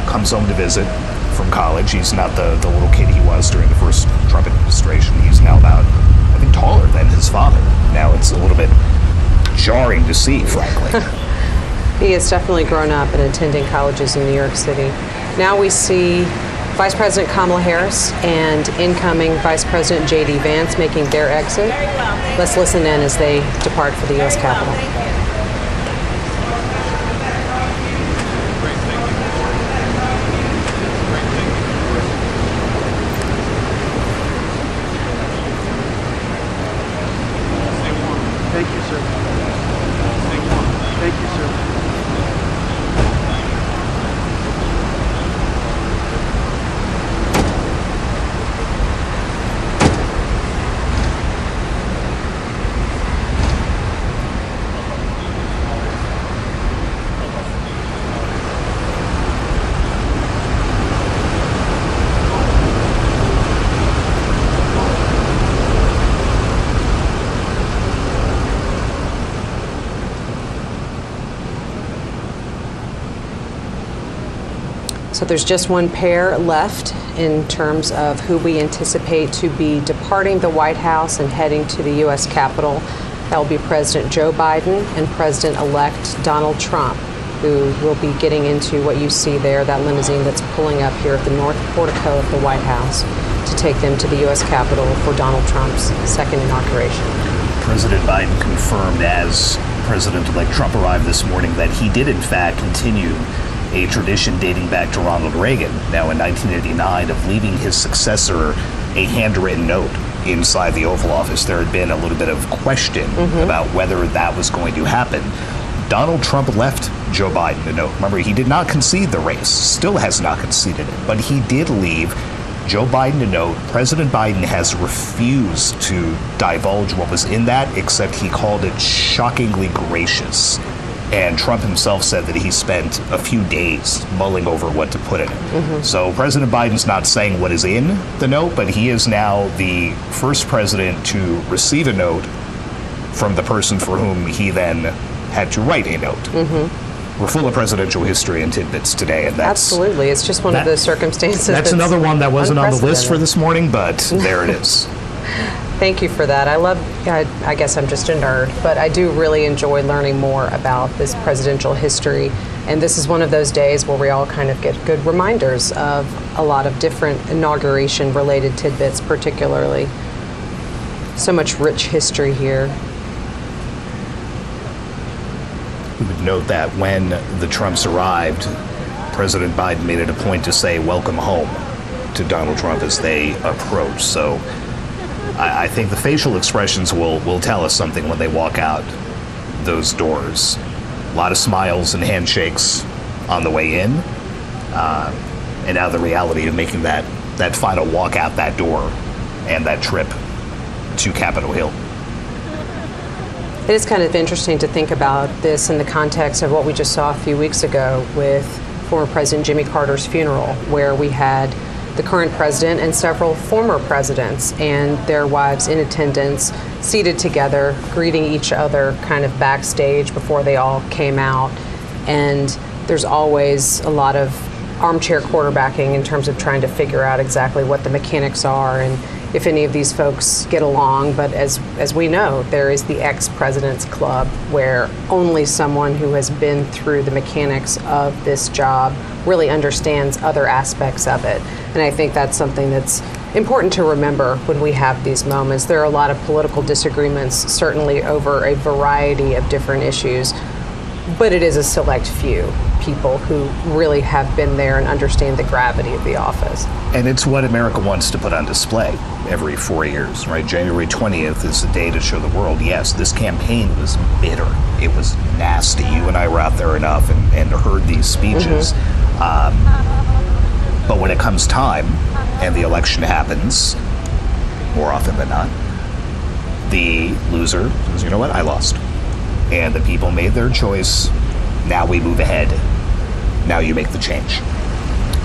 comes home to visit from college. He's not the little kid he was during the first Trump administration. He's now about, I think, taller than his father. Now it's a little bit jarring to see, frankly. He has definitely grown up and attending colleges in New York City. Now we see Vice President Kamala Harris and incoming Vice President J.D. Vance making their exit. Let's listen in as they depart for the U.S. Capitol. Thank you, sir. Thank you, sir. there's just one pair left in terms of who we anticipate to be departing the White House and heading to the U.S. Capitol. That will be President Joe Biden and President-elect Donald Trump, who will be getting into what you see there, that limousine that's pulling up here at the north portico of the White House to take them to the U.S. Capitol for Donald Trump's second inauguration. President Biden confirmed as President-elect Trump arrived this morning that he did in fact continue a tradition dating back to Ronald Reagan, now in 1989, of leaving his successor a handwritten note inside the Oval Office. There had been a little bit of question about whether that was going to happen. Donald Trump left Joe Biden a note. Remember, he did not concede the race, still has not conceded it, but he did leave Joe Biden a note. President Biden has refused to divulge what was in that, except he called it shockingly gracious. And Trump himself said that he spent a few days mulling over what to put in it. So President Biden's not saying what is in the note, but he is now the first president to receive a note from the person for whom he then had to write a note. We're full of presidential history and tidbits today, and that's absolutely. It's just one of those circumstances. That's another one that wasn't on the list for this morning, but there it is. Thank you for that. I guess I'm just a nerd, but I do really enjoy learning more about this presidential history. And this is one of those days where we all kind of get good reminders of a lot of different inauguration-related tidbits, particularly. So much rich history here. We would note that when the Trumps arrived, President Biden made it a point to say welcome home to Donald Trump as they approach. So I think the facial expressions will tell us something when they walk out those doors. A lot of smiles and handshakes on the way in, and now the reality of making that final walk out that door and that trip to Capitol Hill. It is kind of interesting to think about this in the context of what we just saw a few weeks ago with former President Jimmy Carter's funeral, where we had the current president and several former presidents and their wives in attendance, seated together, greeting each other kind of backstage before they all came out. And there's always a lot of armchair quarterbacking in terms of trying to figure out exactly what the mechanics are and if any of these folks get along. But as we know, there is the ex-president's club, where only someone who has been through the mechanics of this job really understands other aspects of it. And I think that's something that's important to remember when we have these moments. There are a lot of political disagreements, certainly over a variety of different issues, but it is a select few people who really have been there and understand the gravity of the office. And it's what America wants to put on display every 4 years, right? January 20th is the day to show the world, yes, this campaign was bitter. It was nasty. You and I were out there enough and heard these speeches. But when it comes time and the election happens, more often than not, the loser says, you know what, I lost. And the people made their choice. Now we move ahead. Now you make the change.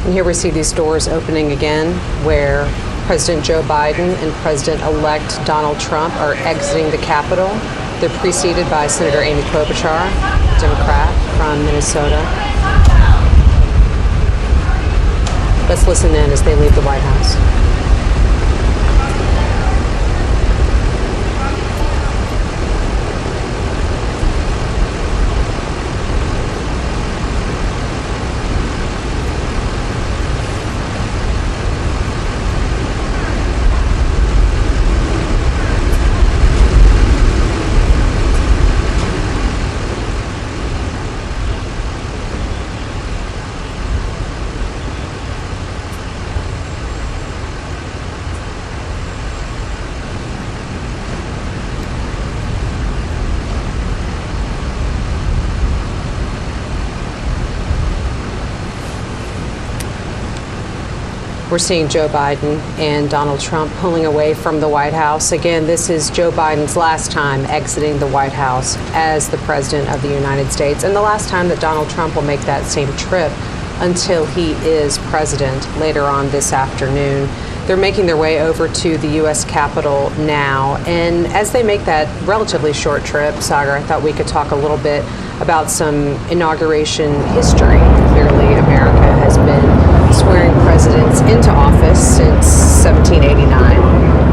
And here we see these doors opening again, where President Joe Biden and President-elect Donald Trump are exiting the Capitol. They're preceded by Senator Amy Klobuchar, Democrat from Minnesota. Let's listen in as they leave the White House. We're seeing Joe Biden and Donald Trump pulling away from the White House. Again, this is Joe Biden's last time exiting the White House as the President of the United States, and the last time that Donald Trump will make that same trip until he is president later on this afternoon. They're making their way over to the U.S. Capitol now, and as they make that relatively short trip, Sagar, I thought we could talk a little bit about some inauguration history. Clearly, America has been swearing presidents into office since 1789,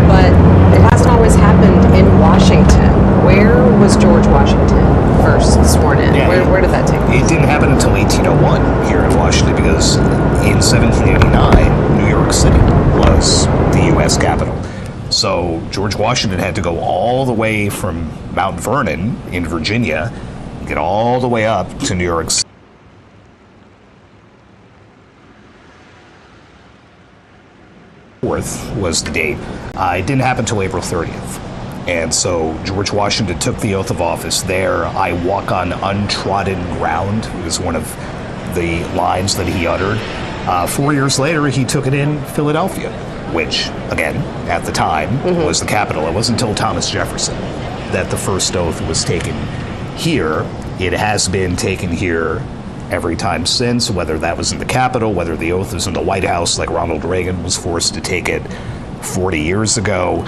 but it hasn't always happened in Washington. Where was George Washington first sworn in? Yeah, where did that take place? It didn't happen until 1801 here in Washington, because in 1789, New York City was the U.S. capital. So George Washington had to go all the way from Mount Vernon in Virginia, get all the way up to New York City. Was the date. It didn't happen until April 30th. And so George Washington took the oath of office there. "I walk on untrodden ground" is one of the lines that he uttered. 4 years later, he took it in Philadelphia, which, again, at the time, was the capital. It wasn't until Thomas Jefferson that the first oath was taken here. It has been taken here every time since, whether that was in the Capitol, whether the oath was in the White House, like Ronald Reagan was forced to take it 40 years ago.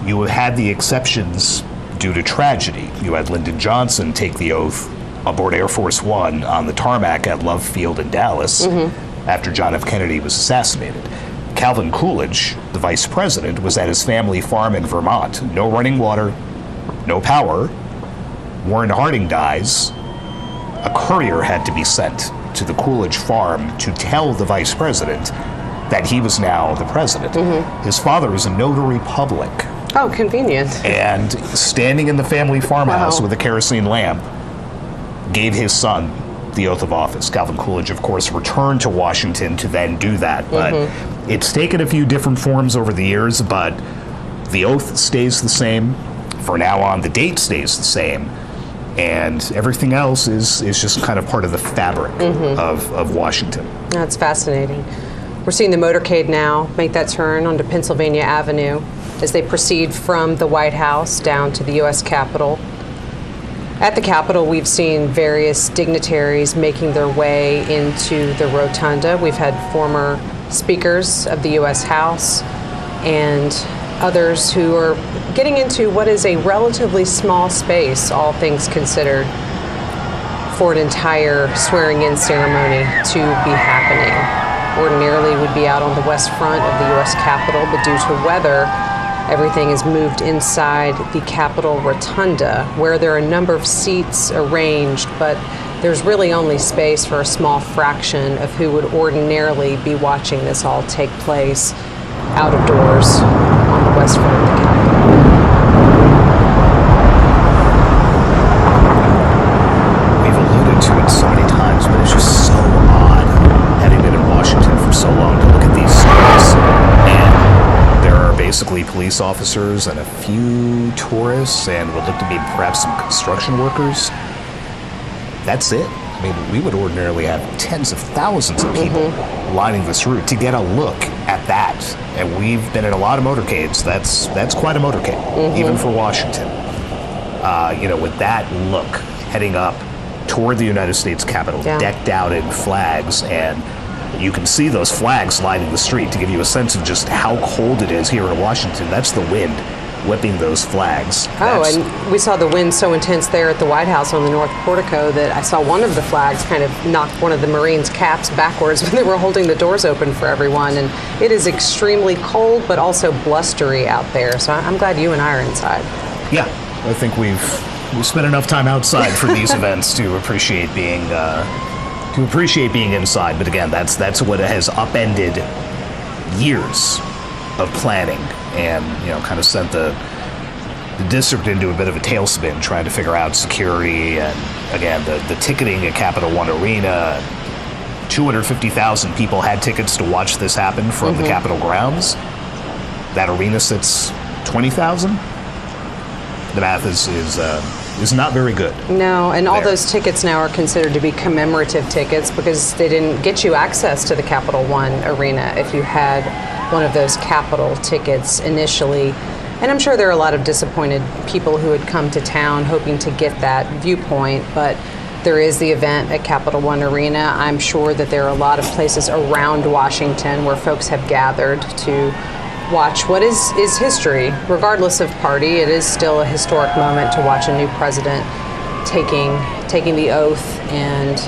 You have had the exceptions due to tragedy. You had Lyndon Johnson take the oath aboard Air Force One on the tarmac at Love Field in Dallas after John F. Kennedy was assassinated. Calvin Coolidge, the vice president, was at his family farm in Vermont. No running water, no power. Warren Harding dies. A courier had to be sent to the Coolidge farm to tell the vice president that he was now the president. His father was a notary public. Oh, convenient. And standing in the family farmhouse with a kerosene lamp, gave his son the oath of office. Calvin Coolidge, of course, returned to Washington to then do that. But it's taken a few different forms over the years, but the oath stays the same. For now on, the date stays the same. And everything else is just kind of part of the fabric of Washington. That's fascinating. We're seeing the motorcade now make that turn onto Pennsylvania Avenue as they proceed from the White House down to the U.S. Capitol. At the Capitol, we've seen various dignitaries making their way into the rotunda. We've had former speakers of the U.S. House and others who are getting into what is a relatively small space, all things considered, for an entire swearing-in ceremony to be happening. Ordinarily would be out on the west front of the U.S. Capitol, but due to weather, everything is moved inside the Capitol Rotunda, where there are a number of seats arranged, but there's really only space for a small fraction of who would ordinarily be watching this all take place out of doors on the west front of the Capitol. We've alluded to it so many times, but it's just so odd, having been in Washington for so long, to look at these streets, and there are basically police officers and a few tourists and what look to be perhaps some construction workers. That's it. I mean, we would ordinarily have tens of thousands of people lining this route to get a look at that. And we've been in a lot of motorcades. That's quite a motorcade, even for Washington. With that look, heading up toward the United States Capitol, decked out in flags, and you can see those flags lining the street to give you a sense of just how cold it is here in Washington. That's the wind whipping those flags. And we saw the wind so intense there at the White House on the North Portico that I saw one of the flags kind of knock one of the Marines' caps backwards when they were holding the doors open for everyone. And it is extremely cold, but also blustery out there. So I'm glad you and I are inside. Yeah, I think we've spent enough time outside for these events to appreciate being inside. But again, that's what has upended years of planning, and kind of sent the district into a bit of a tailspin, trying to figure out security. And again, the ticketing at Capital One Arena, 250,000 people had tickets to watch this happen from the Capitol grounds. That arena sits 20,000. The math is not very good. No, and all those tickets now are considered to be commemorative tickets because they didn't get you access to the Capital One Arena if you had one of those Capitol tickets initially. And I'm sure there are a lot of disappointed people who had come to town hoping to get that viewpoint, but there is the event at Capital One Arena. I'm sure that there are a lot of places around Washington where folks have gathered to watch what is history. Regardless of party, it is still a historic moment to watch a new president taking the oath and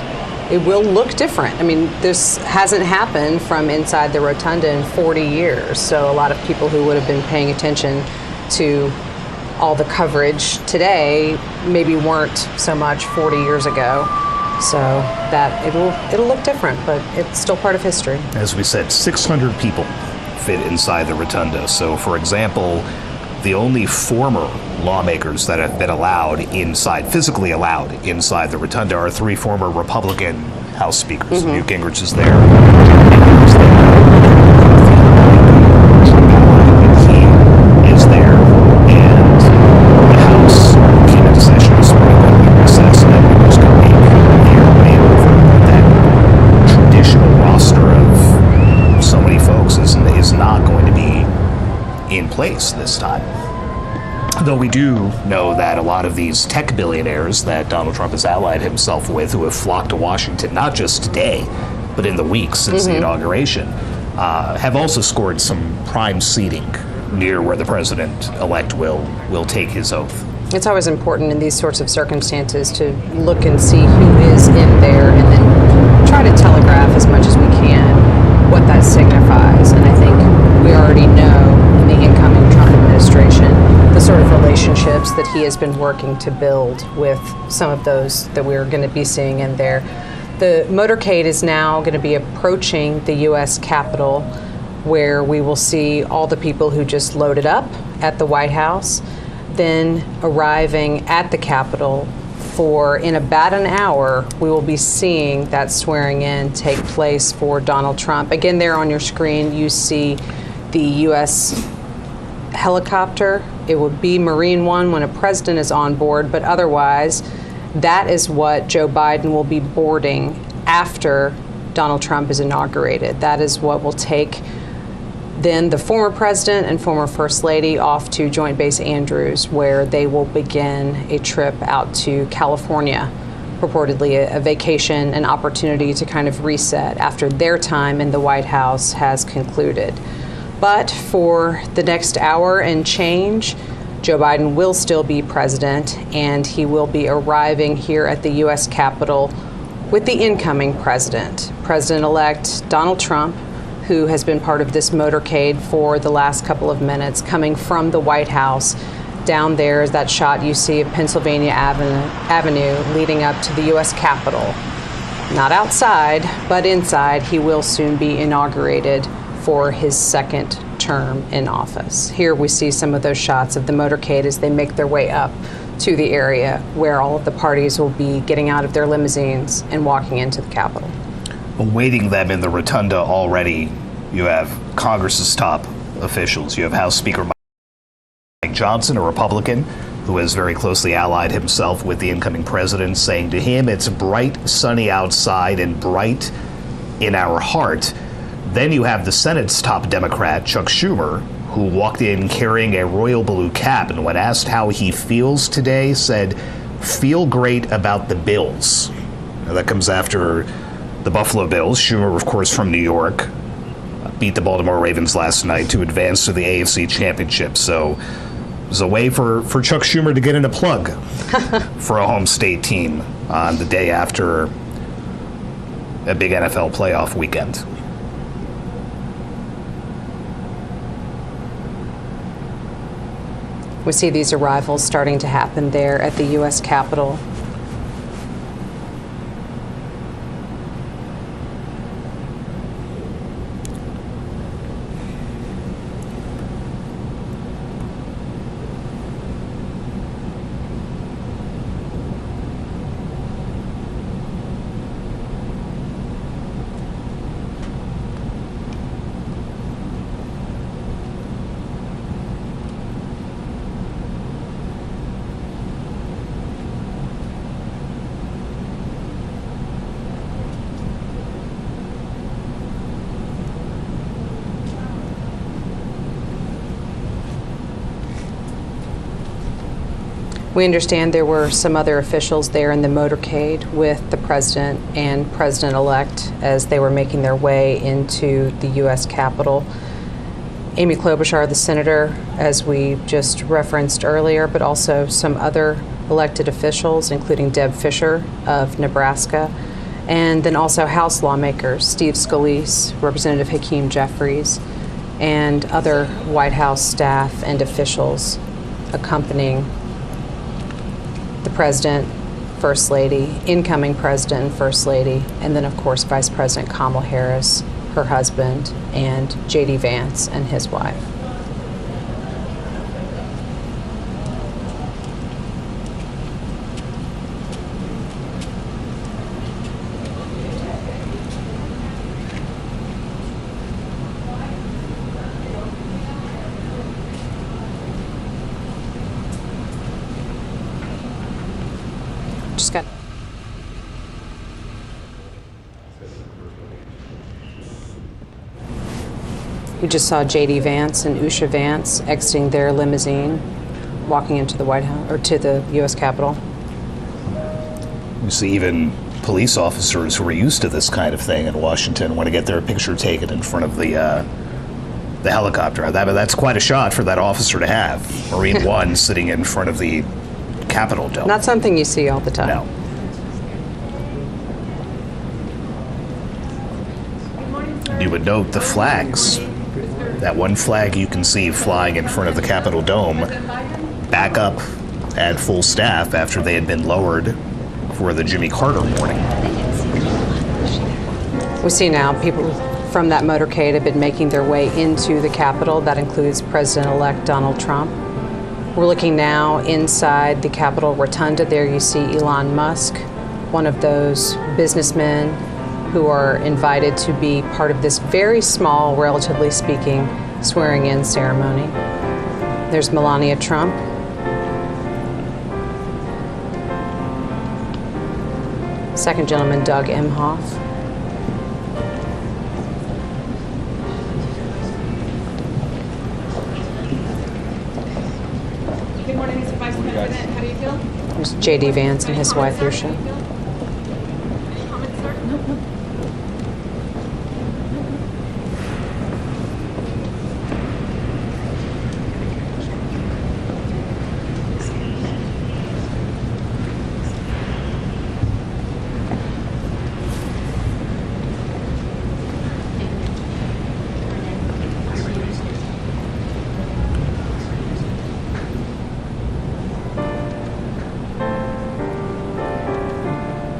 it will look different. I mean, this hasn't happened from inside the rotunda in 40 years. So a lot of people who would have been paying attention to all the coverage today maybe weren't so much 40 years ago. So that it'll look different, but it's still part of history. As we said, 600 people fit inside the rotunda. So, for example, the only former lawmakers that have been allowed inside, physically allowed inside the rotunda, are 3 former Republican House speakers. Mm-hmm. Newt Gingrich is there. He is there. And the House came into session this morning when we recessed, and then we just going to make their way over. That traditional roster of so many folks is not going to be in place this time. Though we do know that a lot of these tech billionaires that Donald Trump has allied himself with, who have flocked to Washington not just today, but in the weeks since the inauguration, have also scored some prime seating near where the president-elect will take his oath. It's always important in these sorts of circumstances to look and see who is in there and then try to telegraph as much as we can what that signifies. And I think we already know in the incoming Trump administration the sort of relationships that he has been working to build with some of those that we're going to be seeing in there. The motorcade is now going to be approaching the U.S. Capitol, where we will see all the people who just loaded up at the White House, then arriving at the Capitol for, in about an hour, we will be seeing that swearing in take place for Donald Trump. Again, there on your screen, you see the U.S. helicopter. It would be Marine One when a president is on board, but otherwise, that is what Joe Biden will be boarding after Donald Trump is inaugurated. That is what will take then the former president and former First Lady off to Joint Base Andrews, where they will begin a trip out to California, purportedly a vacation, an opportunity to kind of reset after their time in the White House has concluded. But for the next hour and change, Joe Biden will still be president, and he will be arriving here at the U.S. Capitol with the incoming president, President-elect Donald Trump, who has been part of this motorcade for the last couple of minutes, coming from the White House. Down there is that shot you see of Pennsylvania Avenue leading up to the U.S. Capitol. Not outside, but inside. He will soon be inaugurated for his second term in office. Here we see some of those shots of the motorcade as they make their way up to the area where all of the parties will be getting out of their limousines and walking into the Capitol. Awaiting them in the rotunda already, you have Congress's top officials. You have House Speaker Mike Johnson, a Republican, who has very closely allied himself with the incoming president, saying to him, it's bright, sunny outside and bright in our heart. Then you have the Senate's top Democrat, Chuck Schumer, who walked in carrying a royal blue cap, and when asked how he feels today, said, feel great about the Bills. Now, that comes after the Buffalo Bills. Schumer, of course, from New York, beat the Baltimore Ravens last night to advance to the AFC Championship. So it was a way for Chuck Schumer to get in a plug for a home state team on the day after a big NFL playoff weekend. We see these arrivals starting to happen there at the U.S. Capitol. We understand there were some other officials there in the motorcade with the president and president-elect as they were making their way into the U.S. Capitol. Amy Klobuchar, the senator, as we just referenced earlier, but also some other elected officials, including Deb Fischer of Nebraska, And then also House lawmakers, Steve Scalise, Representative Hakeem Jeffries, and other White House staff and officials accompanying the President, First Lady, incoming President and First Lady, and then of course Vice President Kamala Harris, her husband, and J.D. Vance and his wife. Just got. We just saw J.D. Vance and Usha Vance exiting their limousine, walking into the White House or to the U.S. Capitol. You see even police officers who are used to this kind of thing in Washington want to get their picture taken in front of the helicopter. That's quite a shot for that officer to have. Marine One sitting in front of the Capitol dome. Not something you see all the time. No. You would note the flags. That one flag you can see flying in front of the Capitol dome back up at full staff after they had been lowered for the Jimmy Carter warning. We see now people from that motorcade have been making their way into the Capitol. That includes President-elect Donald Trump. We're looking now inside the Capitol Rotunda. There you see Elon Musk, one of those businessmen who are invited to be part of this very small, relatively speaking, swearing-in ceremony. There's Melania Trump. Second gentleman, Doug Emhoff. Good morning, Mr. Vice President. How do you feel? There's J.D. Vance and his wife, Usha. Any comments, sir? No.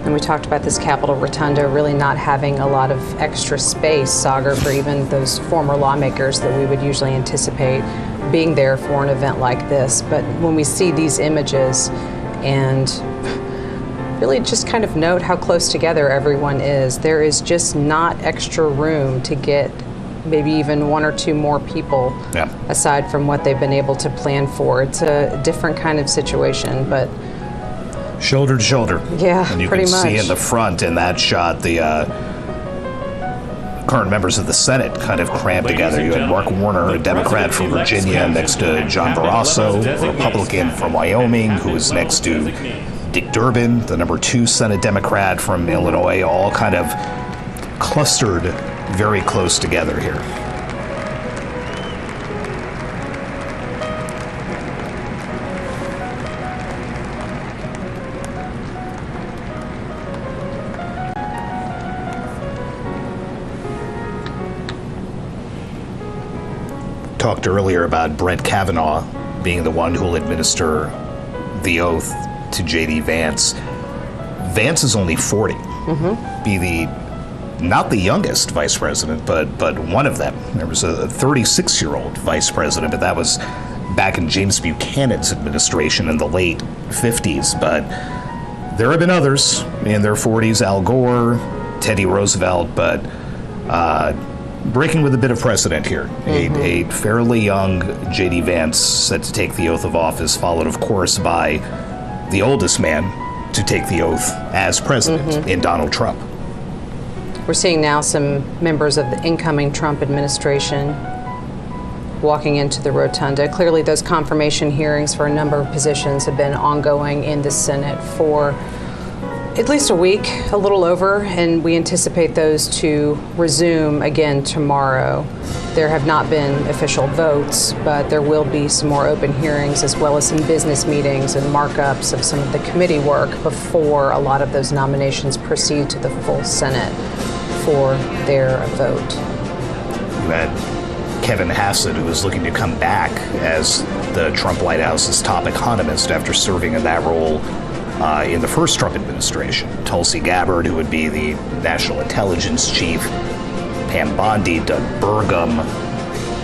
And we talked about this Capitol Rotunda really not having a lot of extra space, Sagar, for even those former lawmakers that we would usually anticipate being there for an event like this. But when we see these images and really just kind of note how close together everyone is, there is just not extra room to get maybe even one or two more people aside from what they've been able to plan for. It's a different kind of situation, but shoulder to shoulder. Yeah, and you pretty can much. see in the front in that shot the current members of the Senate kind of crammed together. You had Mark Warner, a Democrat from Virginia, next to John Barrasso, a Republican from Wyoming, who was next to Dick Durbin, the number 2 Senate Democrat from Illinois, all kind of clustered very close together here. Talked earlier about Brett Kavanaugh being the one who will administer the oath to J.D. Vance. Vance is only 40. Be the not the youngest vice president, but one of them. There was a 36-year-old vice president, but that was back in James Buchanan's administration in the late 50s. But there have been others in their 40s, Al Gore, Teddy Roosevelt, but breaking with a bit of precedent here. A fairly young J.D. Vance set to take the oath of office, followed, of course, by the oldest man to take the oath as president in Donald Trump. We're seeing now some members of the incoming Trump administration walking into the rotunda. Clearly, those confirmation hearings for a number of positions have been ongoing in the Senate for At least a week, a little over, and we anticipate those to resume again tomorrow. There have not been official votes, but there will be some more open hearings as well as some business meetings and markups of some of the committee work before a lot of those nominations proceed to the full Senate for their vote. You had Kevin Hassett, who is looking to come back as the Trump White House's top economist after serving in that role in the first Trump administration. Tulsi Gabbard, who would be the national intelligence chief, Pam Bondi, Doug Burgum,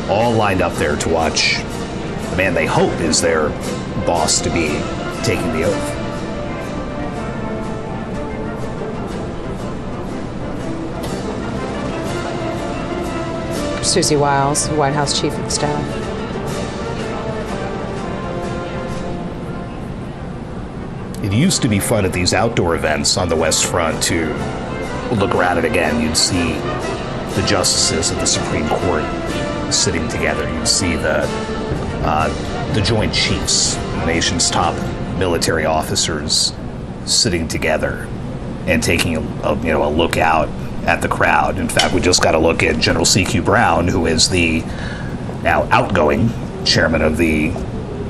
all lined up there to watch the man they hope is their boss to be taking the oath. Susie Wiles, White House Chief of Staff. It used to be fun at these outdoor events on the West Front to look around it again. You'd see the justices of the Supreme Court sitting together. You'd see the Joint Chiefs, the nation's top military officers, sitting together and taking a look out at the crowd. In fact, we just got a look at General C.Q. Brown, who is the now outgoing chairman of the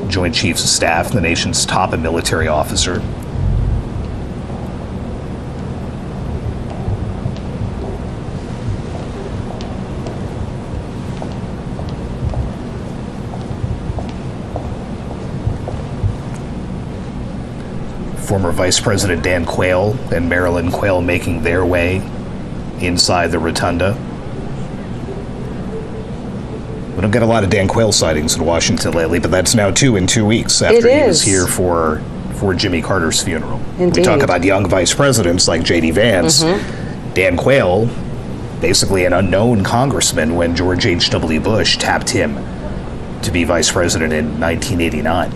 Joint Chiefs of Staff, the nation's top military officer. Former Vice President Dan Quayle and Marilyn Quayle making their way inside the rotunda. We don't get a lot of Dan Quayle sightings in Washington lately, but that's now 2 in 2 weeks after he was here for Jimmy Carter's funeral. Indeed. We talk about young vice presidents like J.D. Vance. Dan Quayle, basically an unknown congressman when George H.W. Bush tapped him to be vice president in 1989.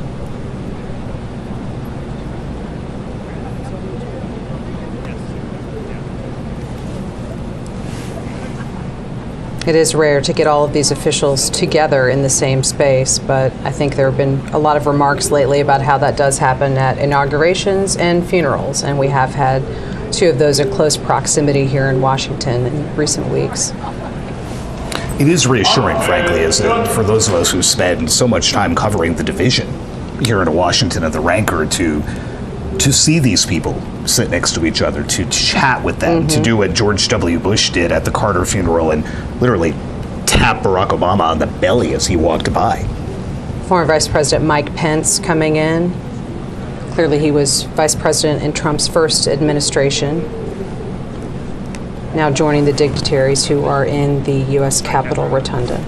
It is rare to get all of these officials together in the same space, but I think there have been a lot of remarks lately about how that does happen at inaugurations and funerals, and we have had 2 of those in close proximity here in Washington in recent weeks. It is reassuring, frankly, is it, for those of us who spend so much time covering the division here in Washington and the rancor, to see these people sit next to each other, to chat with them, to do what George W. Bush did at the Carter funeral and literally tap Barack Obama on the belly as he walked by. Former Vice President Mike Pence coming in. Clearly he was vice president in Trump's first administration. Now joining the dignitaries who are in the U.S. Capitol Rotunda.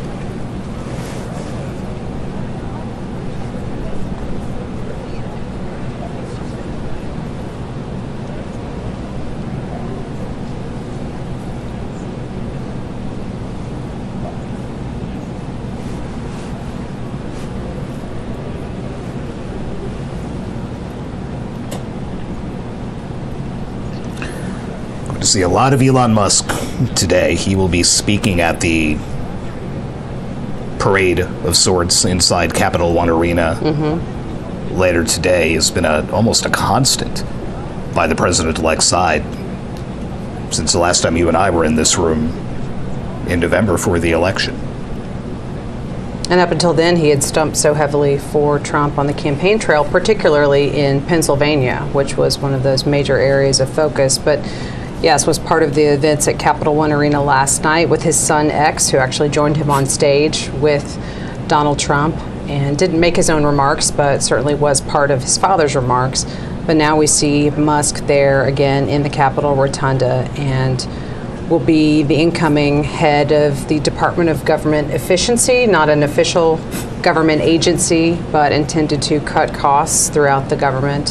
See a lot of Elon Musk today. He will be speaking at the parade of sorts inside Capitol One Arena later today. Has been almost a constant by the president-elect's side since the last time you and I were in this room in November for the election. And up until then, he had stumped so heavily for Trump on the campaign trail, particularly in Pennsylvania, which was one of those major areas of focus. But yes, was part of the events at Capitol One Arena last night with his son X, who actually joined him on stage with Donald Trump and didn't make his own remarks, but certainly was part of his father's remarks. But now we see Musk there again in the Capitol Rotunda and will be the incoming head of the Department of Government Efficiency, not an official government agency, but intended to cut costs throughout the government,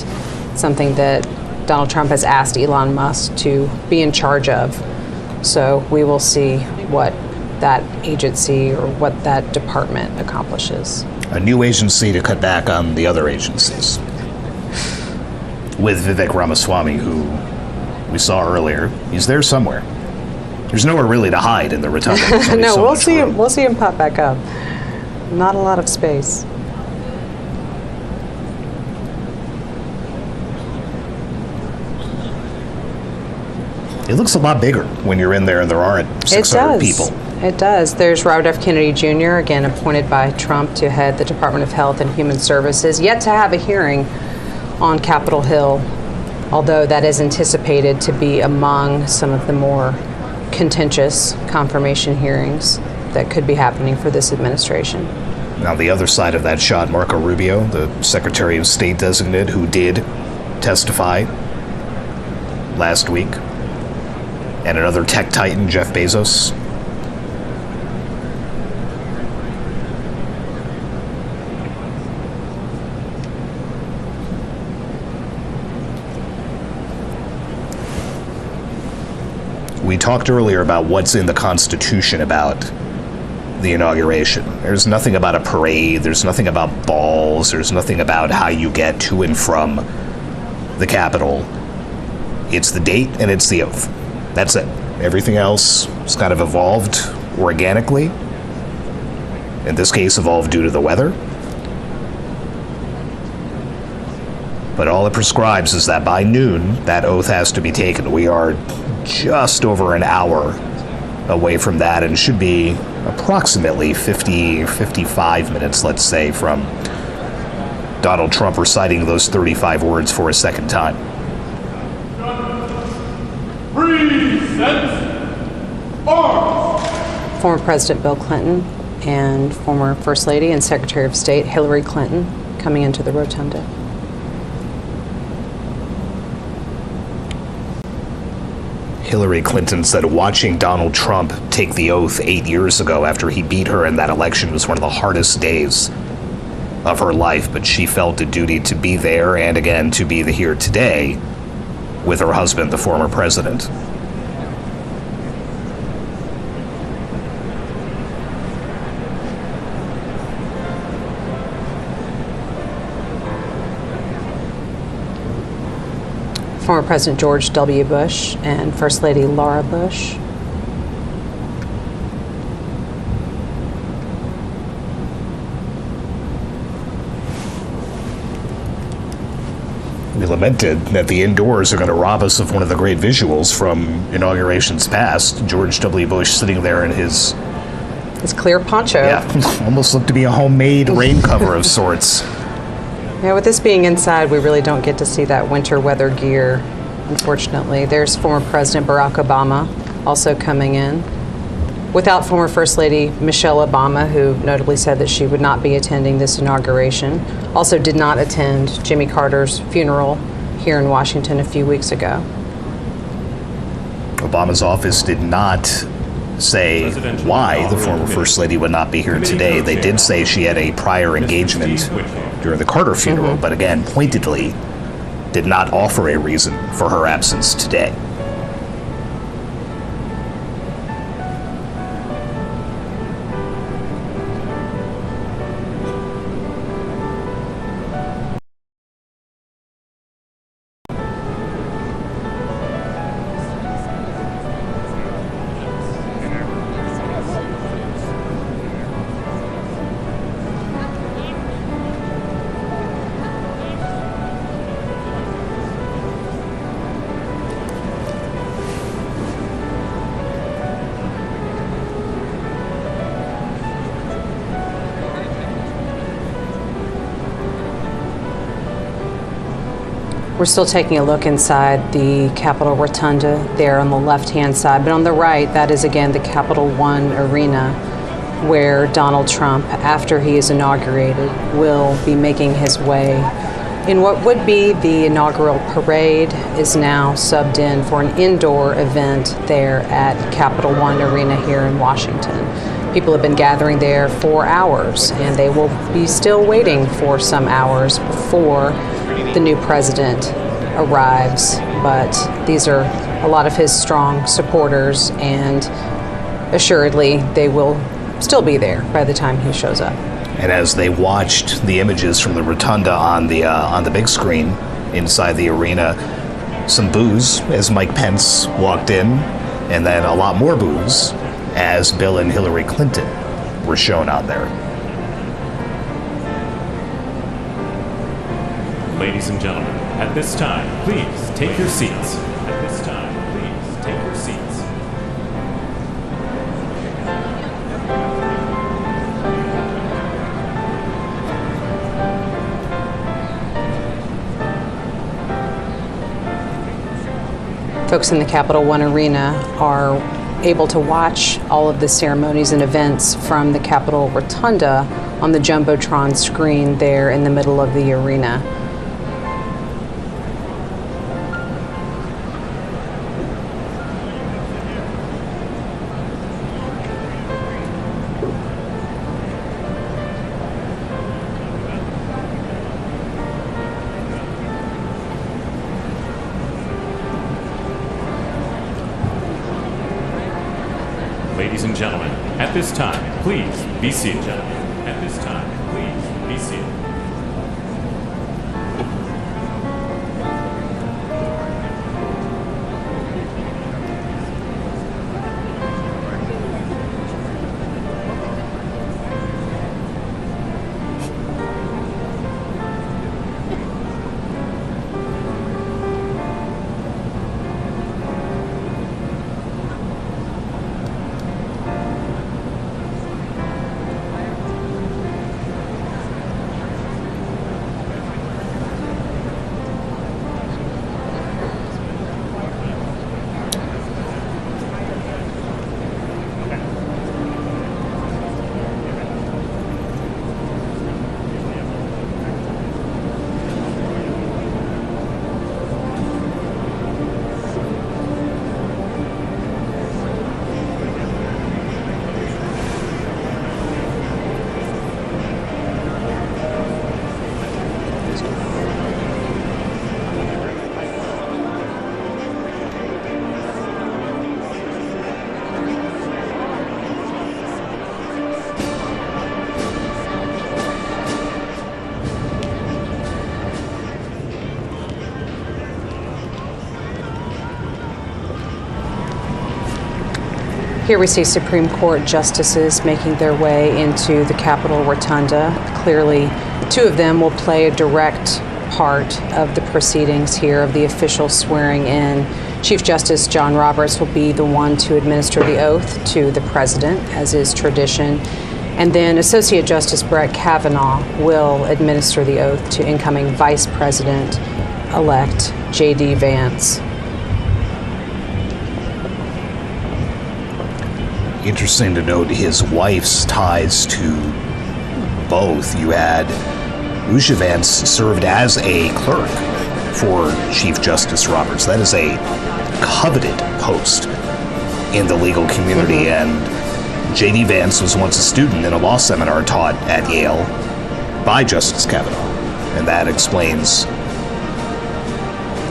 something that Donald Trump has asked Elon Musk to be in charge of. So we will see what that agency or what that department accomplishes. A new agency to cut back on the other agencies. With Vivek Ramaswamy, who we saw earlier, he's there somewhere. There's nowhere really to hide in the rotunda. No, we'll see him. We'll see him pop back up. Not a lot of space. It looks a lot bigger when you're in there and there aren't 600 people. It does. There's Robert F. Kennedy Jr., again appointed by Trump to head the Department of Health and Human Services, yet to have a hearing on Capitol Hill, although that is anticipated to be among some of the more contentious confirmation hearings that could be happening for this administration. Now, the other side of that shot, Marco Rubio, the Secretary of State designate, who did testify last week, and another tech titan, Jeff Bezos. We talked earlier about what's in the Constitution about the inauguration. There's nothing about a parade, there's nothing about balls, there's nothing about how you get to and from the Capitol. It's the date and it's the oath. That's it. Everything else has kind of evolved organically. In this case, evolved due to the weather. But all it prescribes is that by noon, that oath has to be taken. We are just over an hour away from that, and should be approximately 55 minutes, let's say, from Donald Trump reciting those 35 words for a second time. Former President Bill Clinton and former First Lady and Secretary of State Hillary Clinton coming into the rotunda. Hillary Clinton said watching Donald Trump take the oath 8 years ago after he beat her in that election was one of the hardest days of her life, but she felt a duty to be there and again to be here today with her husband, the former president. Former President George W. Bush and First Lady Laura Bush. We lamented that the indoors are going to rob us of one of the great visuals from inaugurations past. George W. Bush sitting there in his clear poncho. Yeah, almost looked to be a homemade rain cover of sorts. Yeah, with this being inside, we really don't get to see that winter weather gear, unfortunately. There's former President Barack Obama also coming in, without former First Lady Michelle Obama, who notably said that she would not be attending this inauguration. Also did not attend Jimmy Carter's funeral here in Washington a few weeks ago. Obama's office did not say why the former First Lady would not be here today. They did say she had a prior engagement during the Carter funeral, but again, pointedly, did not offer a reason for her absence today. We're still taking a look inside the Capitol Rotunda there on the left-hand side, but on the right, that is again the Capital One Arena, where Donald Trump, after he is inaugurated, will be making his way in what would be the inaugural parade, is now subbed in for an indoor event there at Capital One Arena here in Washington. People have been gathering there for hours, and they will be still waiting for some hours before the new president arrives. But these are a lot of his strong supporters, and assuredly they will still be there by the time he shows up. And as they watched the images from the rotunda on the big screen inside the arena, some boos as Mike Pence walked in, and then a lot more boos as Bill and Hillary Clinton were shown on there. Ladies and gentlemen, at this time, please take your seats. At this time, please take your folks in the Capital One Arena are able to watch all of the ceremonies and events from the Capitol Rotunda on the Jumbotron screen there in the middle of the arena. Ladies and gentlemen, at this time, please be seated. At this time, please be seated. Here we see Supreme Court justices making their way into the Capitol Rotunda. Clearly, two of them will play a direct part of the proceedings here of the official swearing in. Chief Justice John Roberts will be the one to administer the oath to the president, as is tradition. And then Associate Justice Brett Kavanaugh will administer the oath to incoming Vice President-elect J.D. Vance. Interesting to note his wife's ties to both. You had Usha Vance served as a clerk for Chief Justice Roberts. That is a coveted post in the legal community. And J.D. Vance was once a student in a law seminar taught at Yale by Justice Kavanaugh. And that explains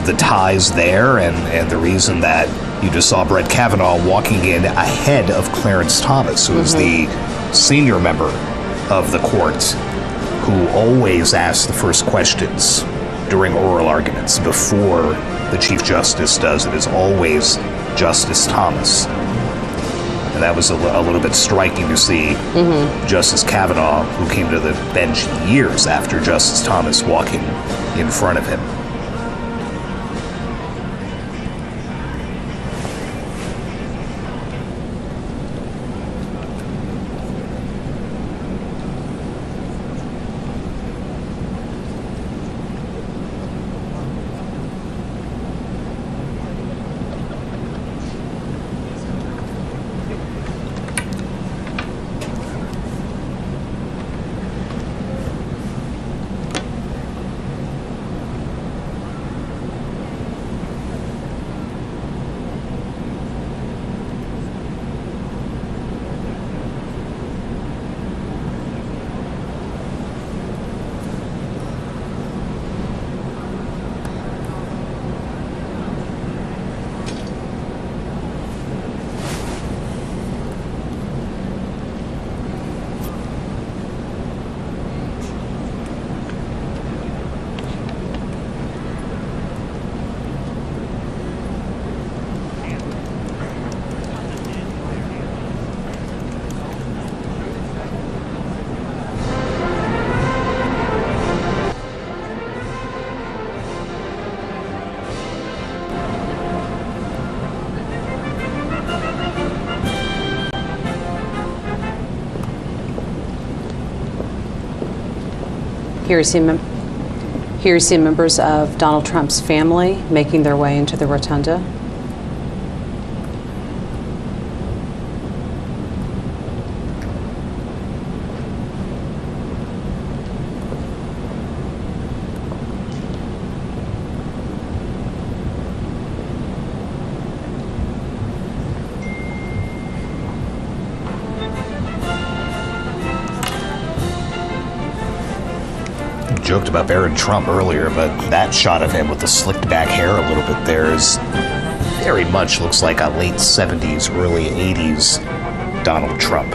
the ties there and the reason that you just saw Brett Kavanaugh walking in ahead of Clarence Thomas, who is the senior member of the court who always asks the first questions during oral arguments before the Chief Justice does. It is always Justice Thomas. And that was a little bit striking to see Justice Kavanaugh, who came to the bench years after Justice Thomas, walking in front of him. Here you see members of Donald Trump's family making their way into the rotunda. joked about Barron Trump earlier, but that shot of him with the slicked back hair a little bit there is very much looks like a late 70s, early 80s Donald Trump.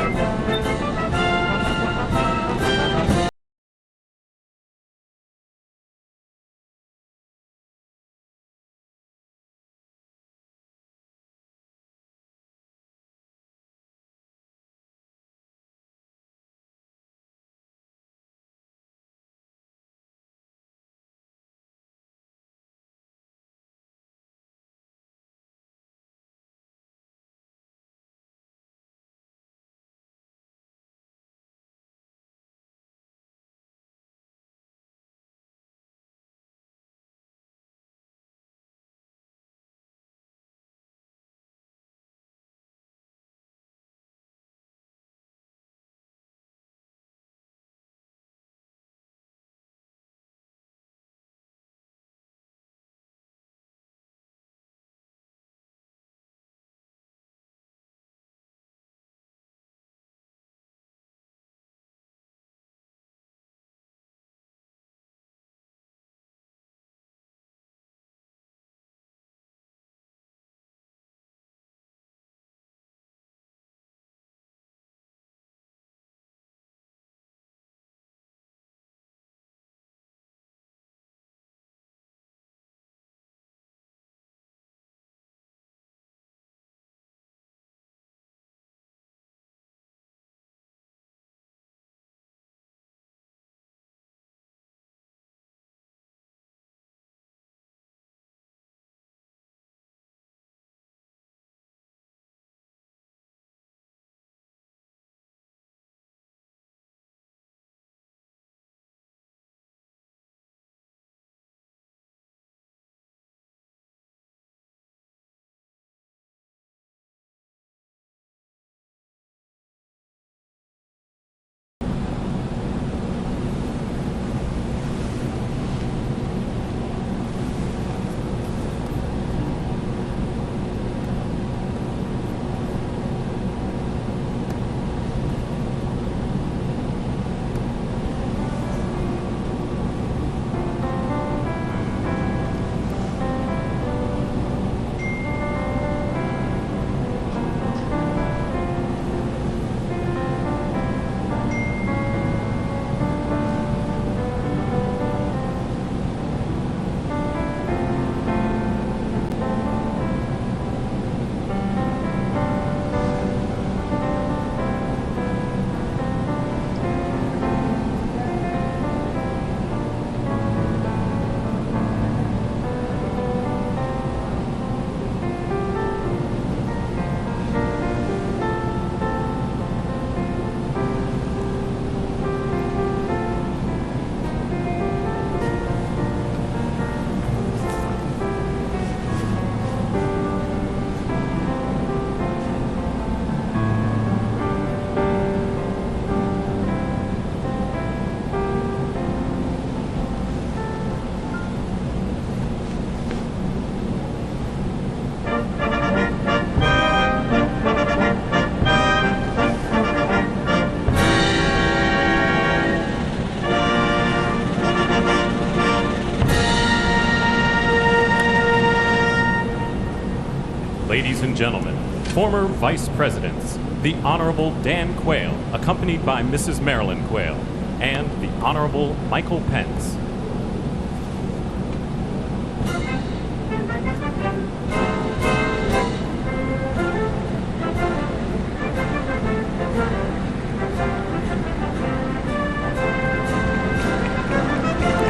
Ladies and gentlemen, former Vice Presidents, the Honorable Dan Quayle, accompanied by Mrs. Marilyn Quayle, and the Honorable Michael Pence.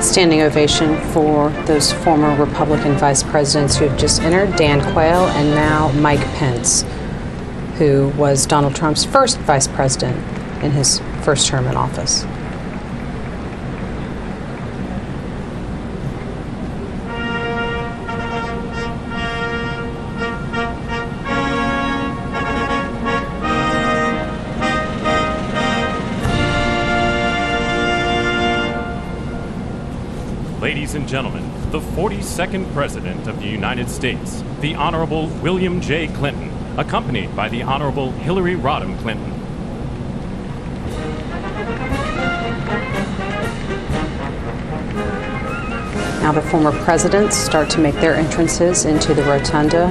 Standing ovation for those former Republican vice presidents who have just entered, Dan Quayle and now Mike Pence, who was Donald Trump's first vice president in his first term in office. Ladies and gentlemen, the 42nd President of the United States, the Honorable William J. Clinton, accompanied by the Honorable Hillary Rodham Clinton. Now the former presidents start to make their entrances into the rotunda.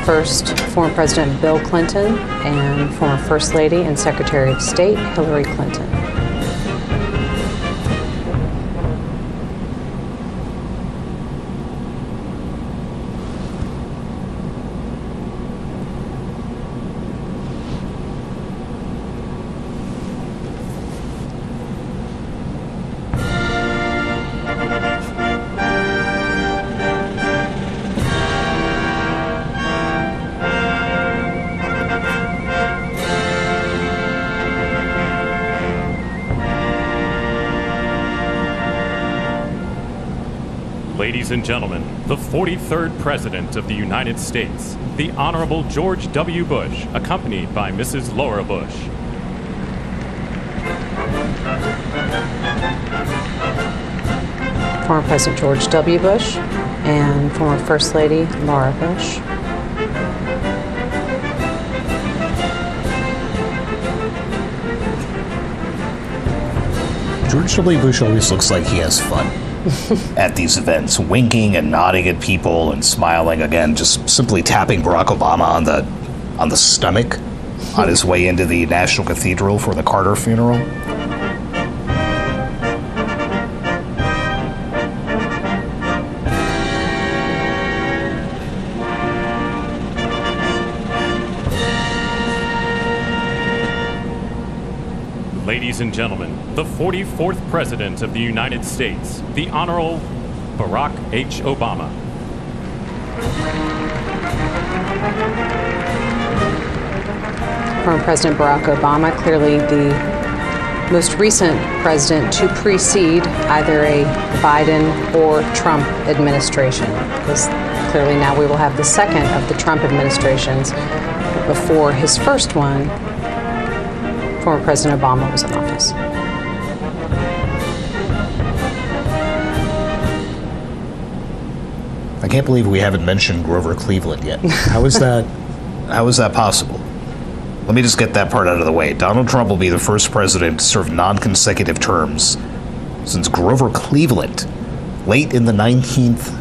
First, former President Bill Clinton and former First Lady and Secretary of State Hillary Clinton. Ladies and gentlemen, the 43rd President of the United States, the Honorable George W. Bush, accompanied by Mrs. Laura Bush. Former President George W. Bush and former First Lady Laura Bush. George W. Bush always looks like he has fun at these events, winking and nodding at people and smiling, again, just simply tapping Barack Obama on the stomach on his way into the National Cathedral for the Carter funeral. Ladies and gentlemen, the 44th President of the United States, the Honorable Barack H. Obama. Former President Barack Obama, clearly the most recent president to precede either a Biden or Trump administration, because clearly now we will have the second of the Trump administrations. But before his first one, former President Obama was in office. I can't believe we haven't mentioned Grover Cleveland yet. How is that? How is that possible? Let me just get that part out of the way. Donald Trump will be the first president to serve non-consecutive terms since Grover Cleveland, late in the 19th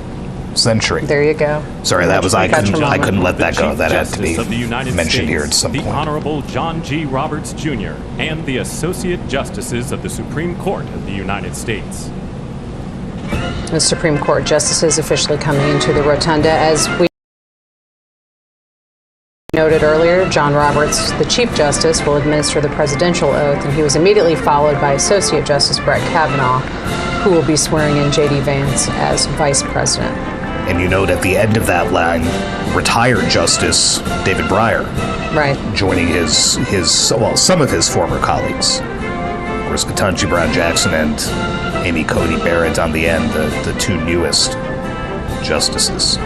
century. There you go. Sorry, that was I couldn't let that go. That had to be mentioned here at some the point. Honorable John G. Roberts Jr. and the Associate Justices of the Supreme Court of the United States. The Supreme Court justices officially coming into the rotunda. As we noted earlier, John Roberts, the Chief Justice, will administer the presidential oath, and he was immediately followed by Associate Justice Brett Kavanaugh, who will be swearing in J.D. Vance as Vice President. And you note at the end of that line, retired Justice David Breyer, right, joining some of his former colleagues. Of course, Ketanji Brown Jackson and Amy Coney Barrett on the end, the two newest justices.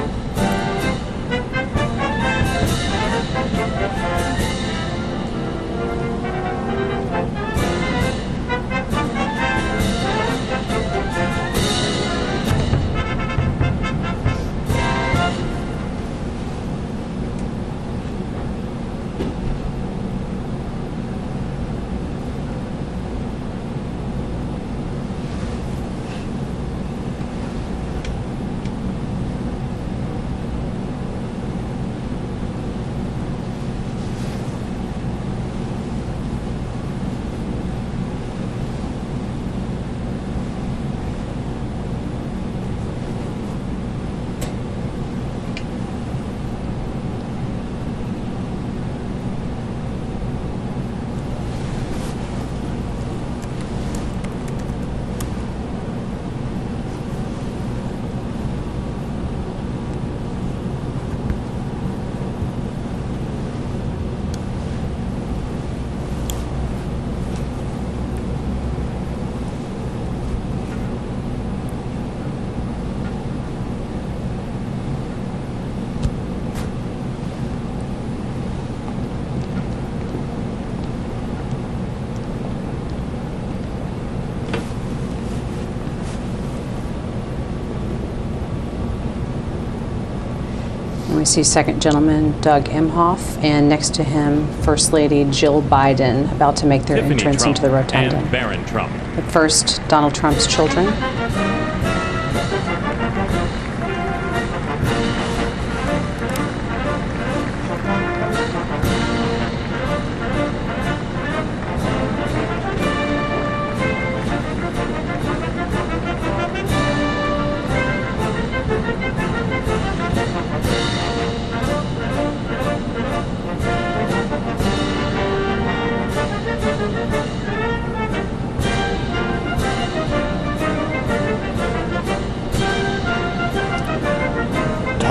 We see Second Gentleman Doug Emhoff, and next to him, First Lady Jill Biden, about to make their Tiffany entrance Trump into the rotunda. and Barron Trump. But first, Donald Trump's children.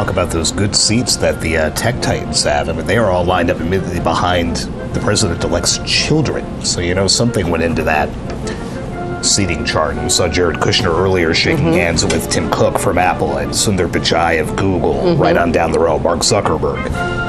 talk about those good seats that the tech titans have. I mean, they are all lined up immediately behind the president-elect's children. So, you know, something went into that seating chart. And you saw Jared Kushner earlier shaking hands with Tim Cook from Apple and Sundar Pichai of Google, right on down the row, Mark Zuckerberg.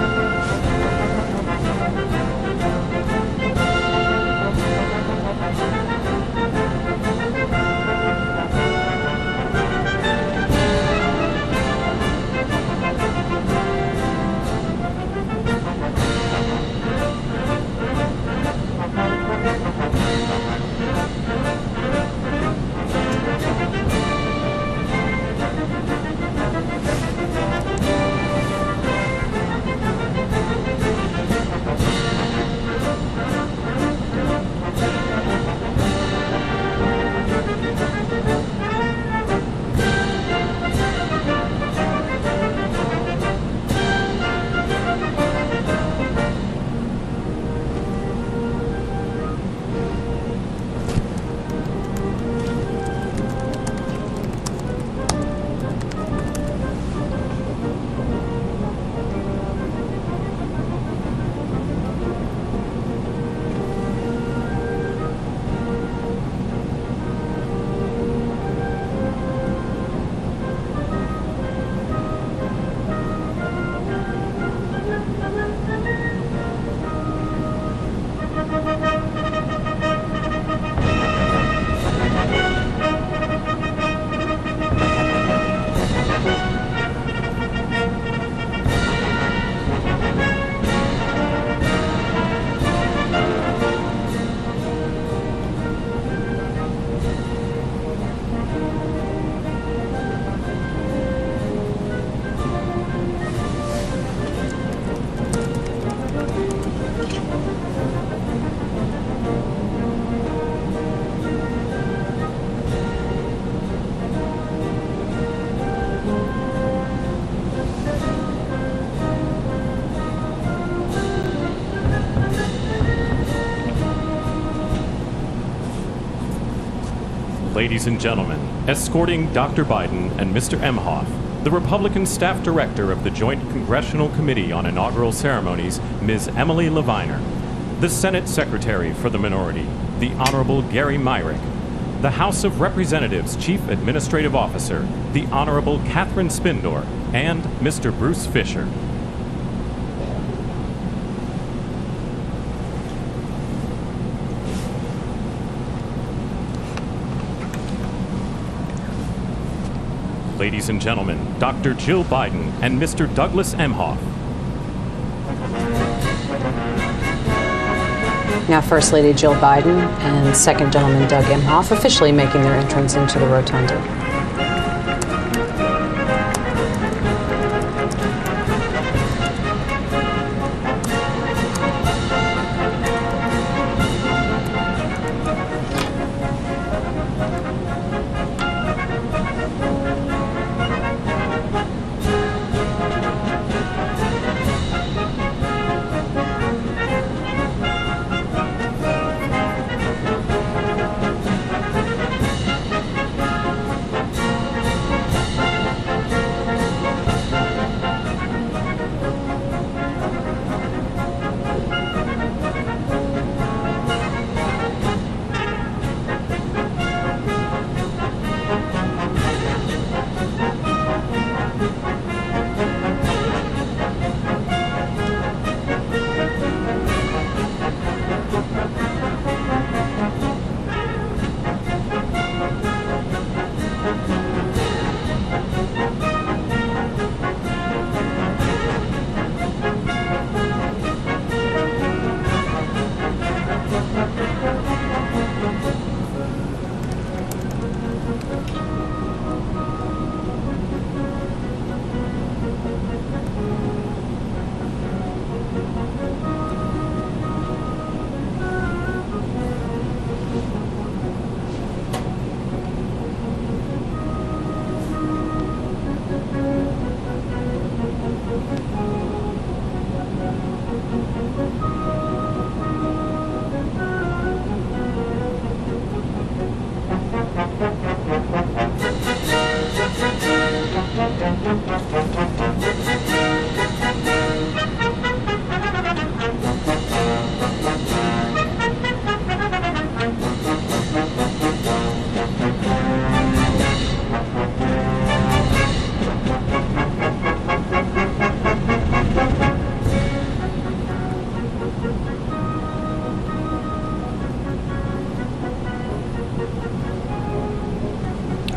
Ladies and gentlemen, escorting Dr. Biden and Mr. Emhoff, the Republican staff director of the Joint Congressional Committee on Inaugural Ceremonies, Ms. Emily Leviner, the Senate Secretary for the Minority, the Honorable Gary Myrick, the House of Representatives Chief Administrative Officer, the Honorable Catherine Spindor, and Mr. Bruce Fisher. Ladies and gentlemen, Dr. Jill Biden and Mr. Douglas Emhoff. Now First Lady Jill Biden and Second Gentleman Doug Emhoff officially making their entrance into the rotunda.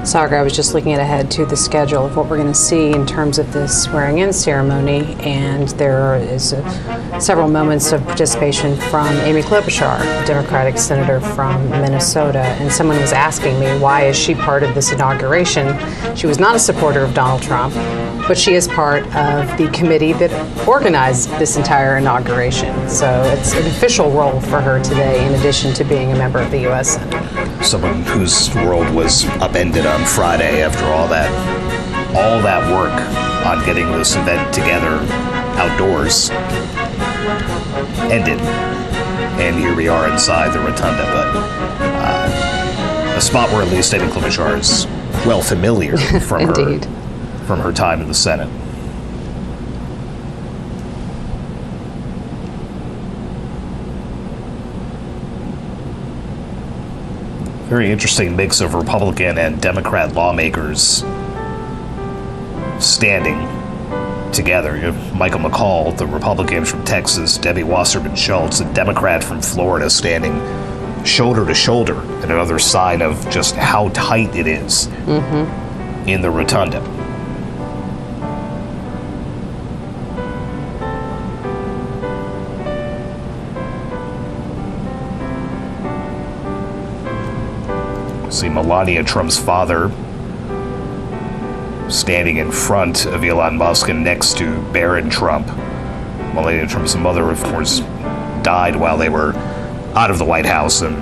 Sagar, I was just looking ahead to the schedule of what we're going to see in terms of this swearing-in ceremony, and there is several moments of participation from Amy Klobuchar, a Democratic senator from Minnesota, and someone was asking me, why is she part of this inauguration? She was not a supporter of Donald Trump, but she is part of the committee that organized this entire inauguration. So it's an official role for her today, in addition to being a member of the U.S. Senate. Someone whose world was upended on Friday after all that work on getting this event together outdoors ended. And here we are inside the Rotunda, but a spot where at least Amy Klobuchar is well familiar from from her time in the Senate. Very interesting mix of Republican and Democrat lawmakers standing together. You have Michael McCall, the Republican from Texas, Debbie Wasserman Schultz, a Democrat from Florida, standing shoulder to shoulder, and another sign of just how tight it is in the Rotunda. See Melania Trump's father standing in front of Elon Musk and next to Barron Trump. Melania Trump's mother, of course, died while they were out of the White House, and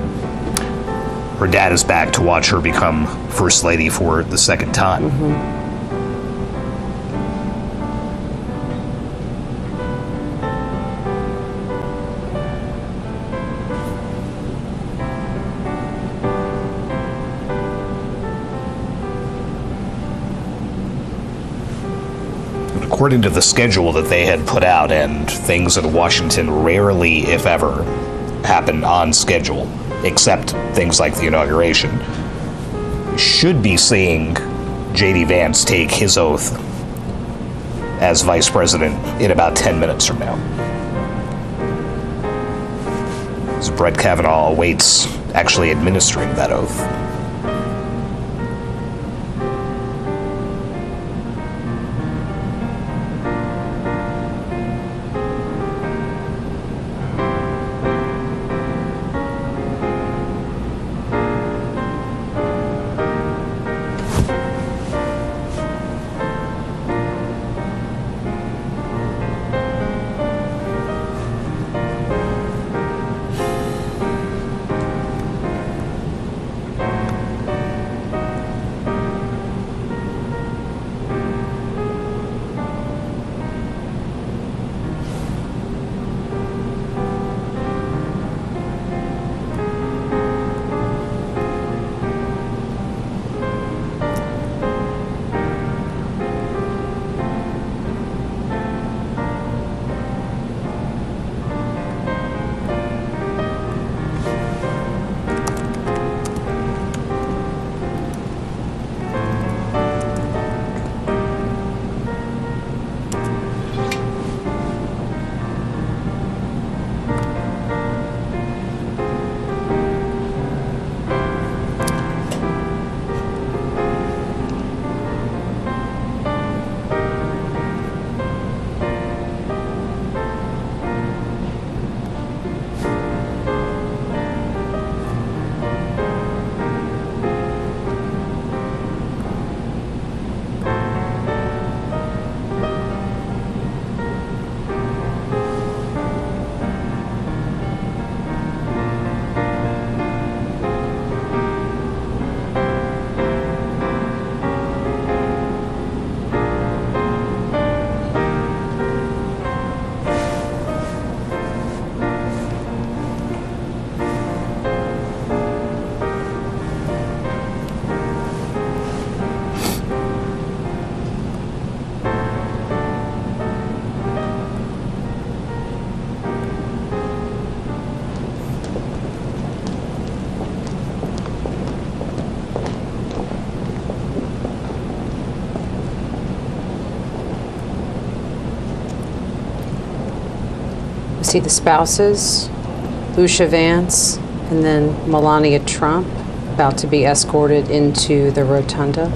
her dad is back to watch her become First Lady for the second time. According to the schedule that they had put out, and things in Washington rarely, if ever, happen on schedule, except things like the inauguration, should be seeing J.D. Vance take his oath as vice president in about 10 minutes from now. As Brett Kavanaugh awaits actually administering that oath. See the spouses, Usha Vance, and then Melania Trump about to be escorted into the rotunda.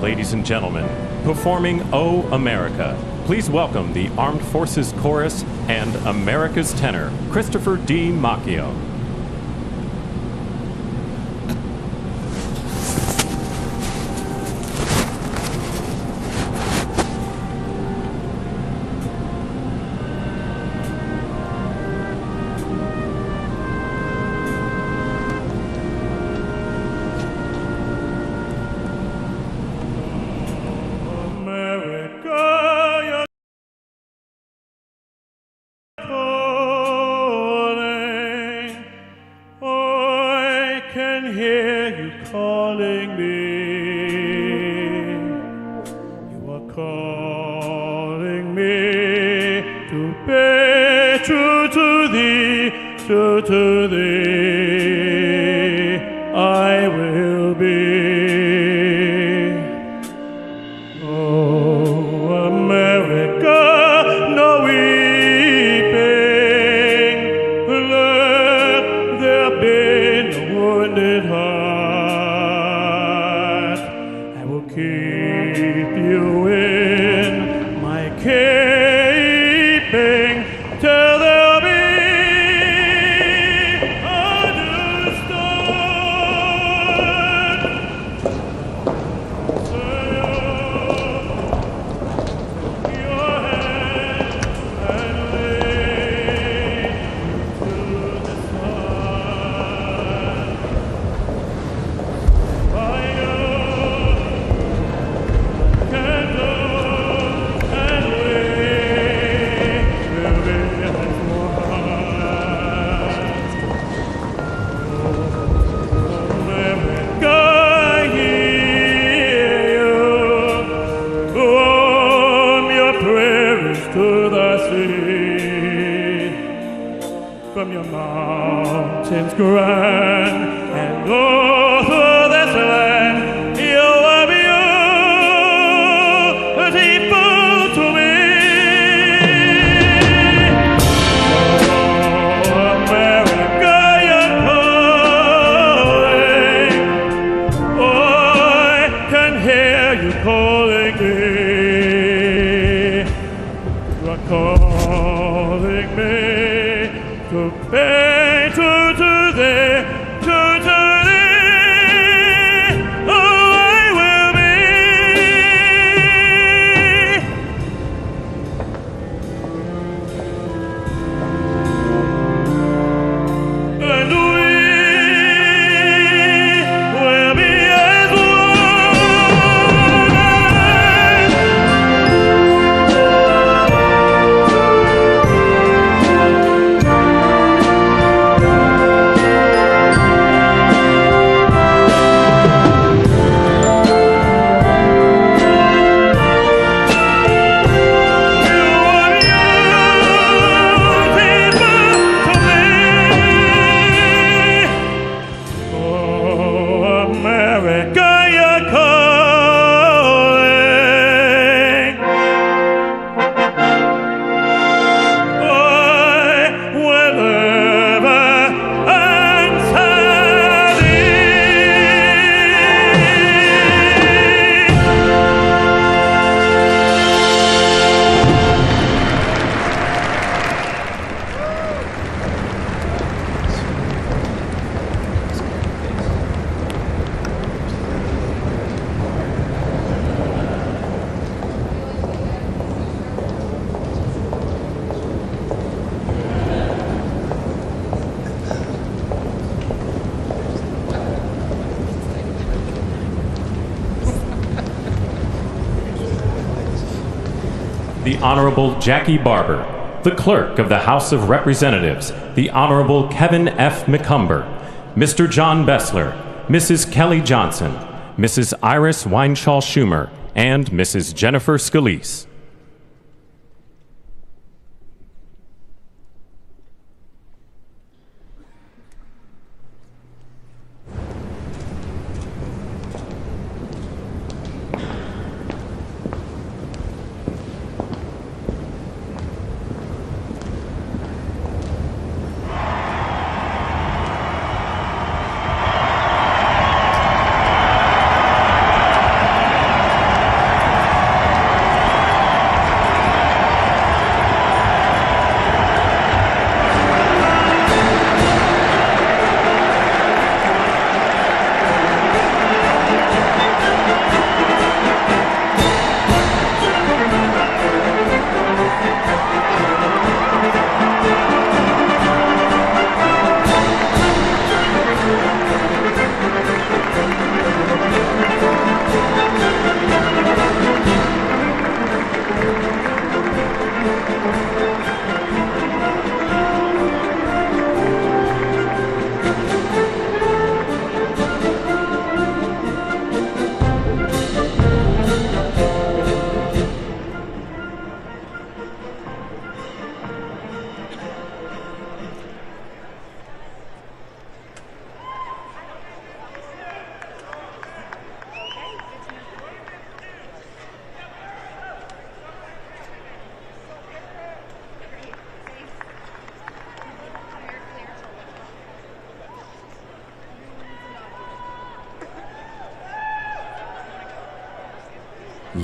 Ladies and gentlemen, performing O America, please welcome the Armed Forces Chorus and America's tenor, Christopher D. Macchio. the Honorable Jackie Barber, the Clerk of the House of Representatives, the Honorable Kevin F. McCumber, Mr. John Bessler, Mrs. Kelly Johnson, Mrs. Iris Weinschall Schumer, and Mrs. Jennifer Scalise.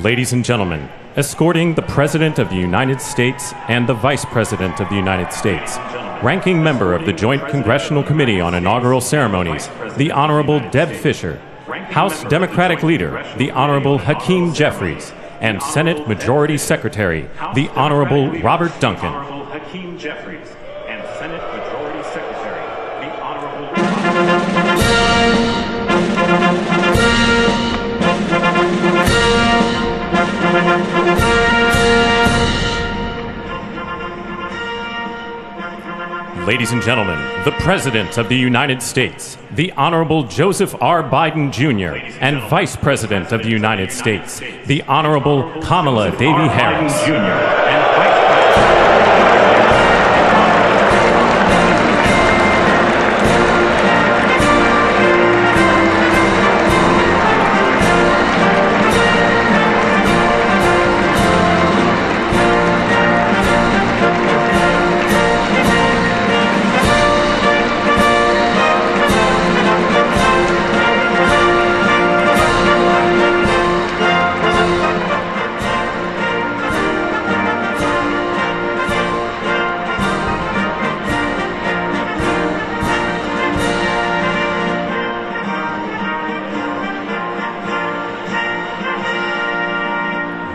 Ladies and gentlemen, escorting the President of the United States and the Vice President of the United States, Ranking Member of the Joint Congressional Committee on Inaugural Ceremonies, the Honorable Deb Fischer, House Democratic Leader, the Honorable Hakeem Jeffries, and Senate Majority Secretary, the Honorable Robert Duncan. Hakeem Jeffries and Senate Majority Secretary, the Honorable Ladies and gentlemen, the President of the United States, the Honorable Joseph R. Biden Jr., and Vice President of the United States, the Honorable Kamala Devi Harris.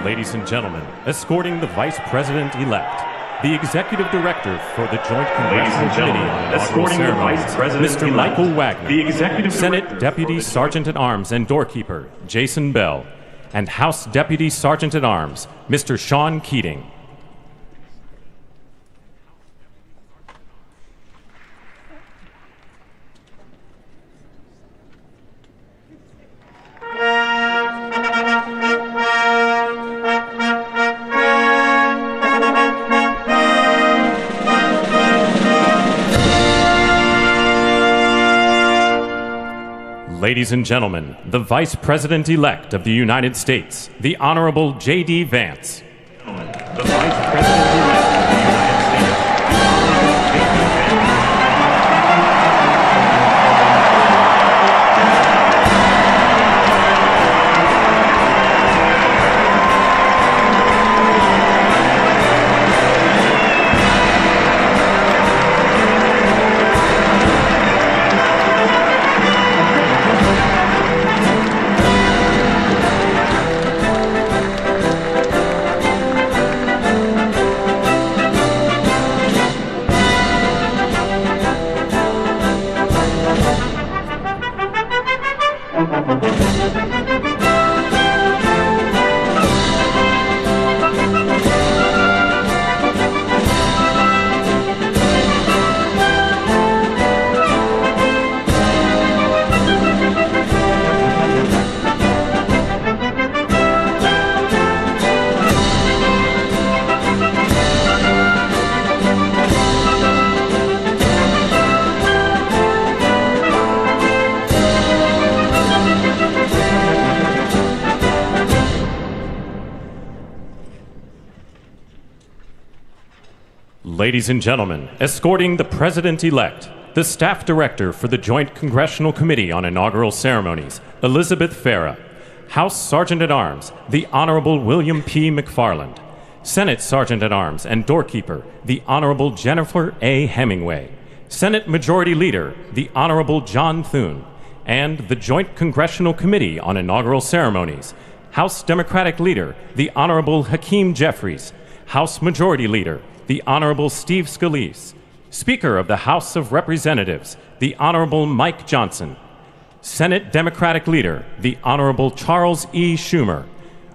Ladies and gentlemen, escorting the Vice President-elect, the Executive Director for the Joint Congressional Committee on Inaugural Ceremonies, Mr. Michael Wagner, Senate Deputy Sergeant-at-Arms and Doorkeeper, Jason Bell, and House Deputy Sergeant-at-Arms, Mr. Sean Keating. Ladies and gentlemen, the Vice President-elect of the United States, the Honorable J.D. Vance. The Vice President-elect of the United States. Ladies and gentlemen, escorting the President-elect, the Staff Director for the Joint Congressional Committee on Inaugural Ceremonies, Elizabeth Farah, House Sergeant-at-Arms, the Honorable William P. McFarland, Senate Sergeant-at-Arms and Doorkeeper, the Honorable Jennifer A. Hemingway, Senate Majority Leader, the Honorable John Thune, and the Joint Congressional Committee on Inaugural Ceremonies, House Democratic Leader, the Honorable Hakeem Jeffries, House Majority Leader, the Honorable Steve Scalise, Speaker of the House of Representatives, the Honorable Mike Johnson, Senate Democratic Leader, the Honorable Charles E. Schumer,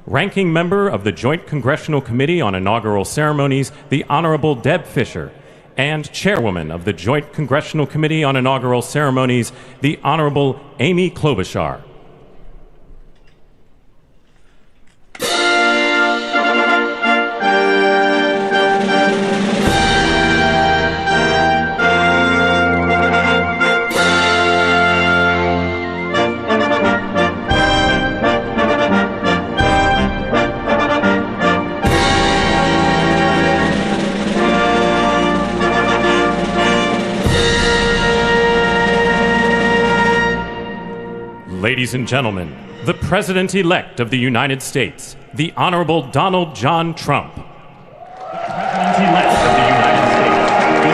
Ranking Member of the Joint Congressional Committee on Inaugural Ceremonies, the Honorable Deb Fischer, and Chairwoman of the Joint Congressional Committee on Inaugural Ceremonies, the Honorable Amy Klobuchar. Ladies and gentlemen, the President-elect of the United States, the Honorable Donald John Trump. The President-elect of the United States, the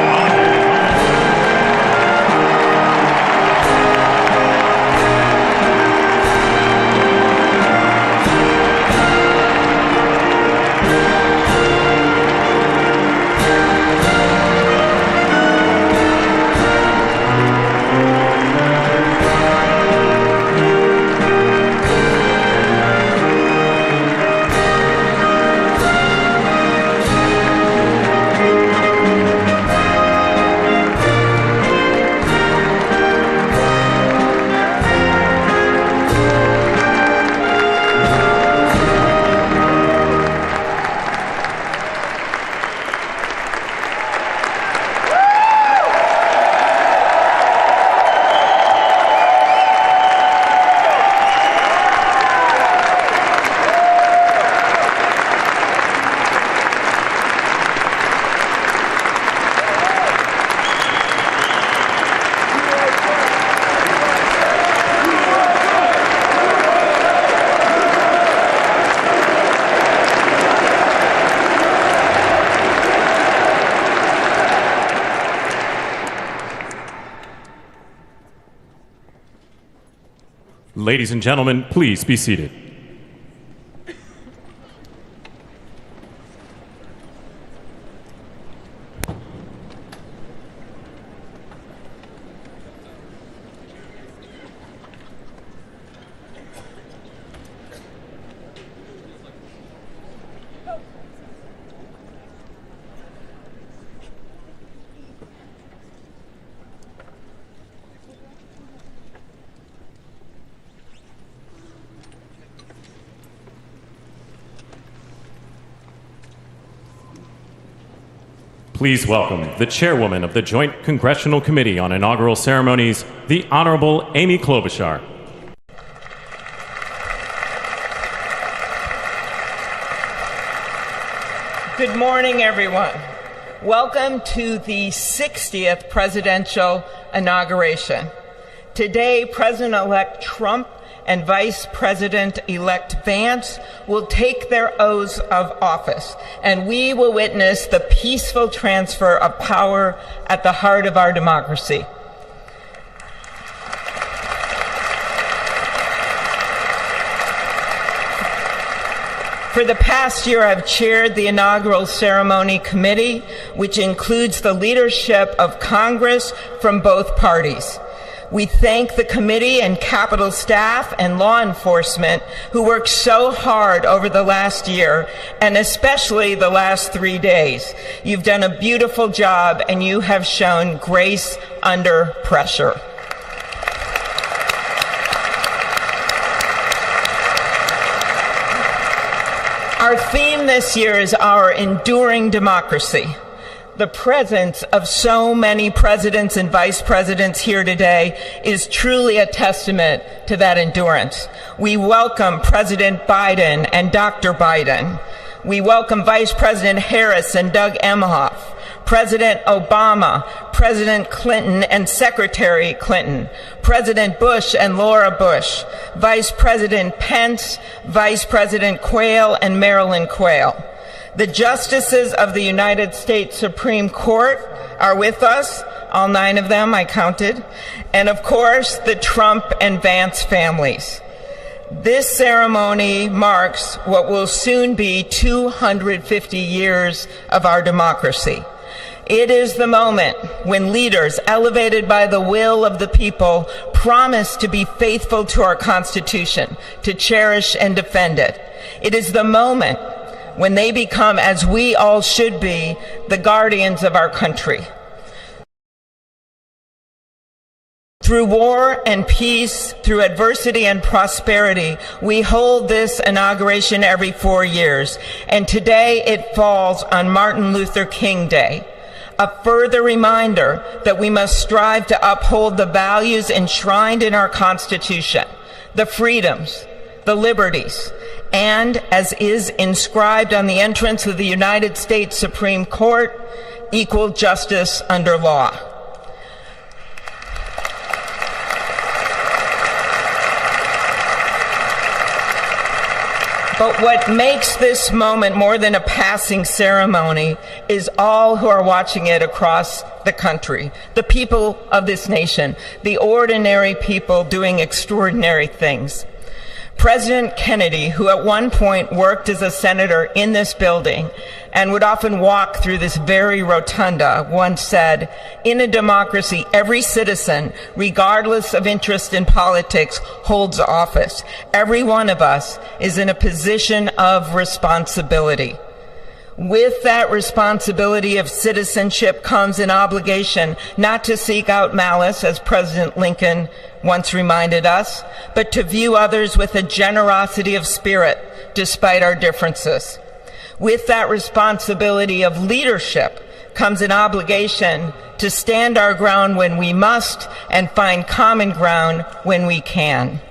Ladies and gentlemen, please be seated. Please welcome the Chairwoman of the Joint Congressional Committee on Inaugural Ceremonies, the Honorable Amy Klobuchar. Good morning, everyone. Welcome to the 60th presidential inauguration. Today, President-elect Trump and Vice President-elect Vance will take their oaths of office, and we will witness the peaceful transfer of power at the heart of our democracy. For the past year, I've chaired the inaugural ceremony committee, which includes the leadership of Congress from both parties. We thank the committee and Capitol staff and law enforcement who worked so hard over the last year, and especially the last 3 days. You've done a beautiful job, and you have shown grace under pressure. Our theme this year is our enduring democracy. The presence of so many presidents and vice presidents here today is truly a testament to that endurance. We welcome President Biden and Dr. Biden. We welcome Vice President Harris and Doug Emhoff, President Obama, President Clinton and Secretary Clinton, President Bush and Laura Bush, Vice President Pence, Vice President Quayle and Marilyn Quayle. The justices of the United States Supreme Court are with us, all 9 of them I counted, and of course the Trump and Vance families. This ceremony marks what will soon be 250 years of our democracy. It is the moment when leaders elevated by the will of the people promise to be faithful to our Constitution, to cherish and defend it. It is the moment when they become, as we all should be, the guardians of our country. Through war and peace, through adversity and prosperity, we hold this inauguration every 4 years, and today it falls on Martin Luther King Day, a further reminder that we must strive to uphold the values enshrined in our Constitution, the freedoms, the liberties, and, as is inscribed on the entrance of the United States Supreme Court, equal justice under law. But what makes this moment more than a passing ceremony is all who are watching it across the country, the people of this nation, the ordinary people doing extraordinary things. President Kennedy, who at one point worked as a senator in this building and would often walk through this very rotunda, once said, "In a democracy, every citizen, regardless of interest in politics, holds office. Every one of us is in a position of responsibility." With that responsibility of citizenship comes an obligation not to seek out malice, as President Lincoln once reminded us, but to view others with a generosity of spirit despite our differences. With that responsibility of leadership comes an obligation to stand our ground when we must and find common ground when we can.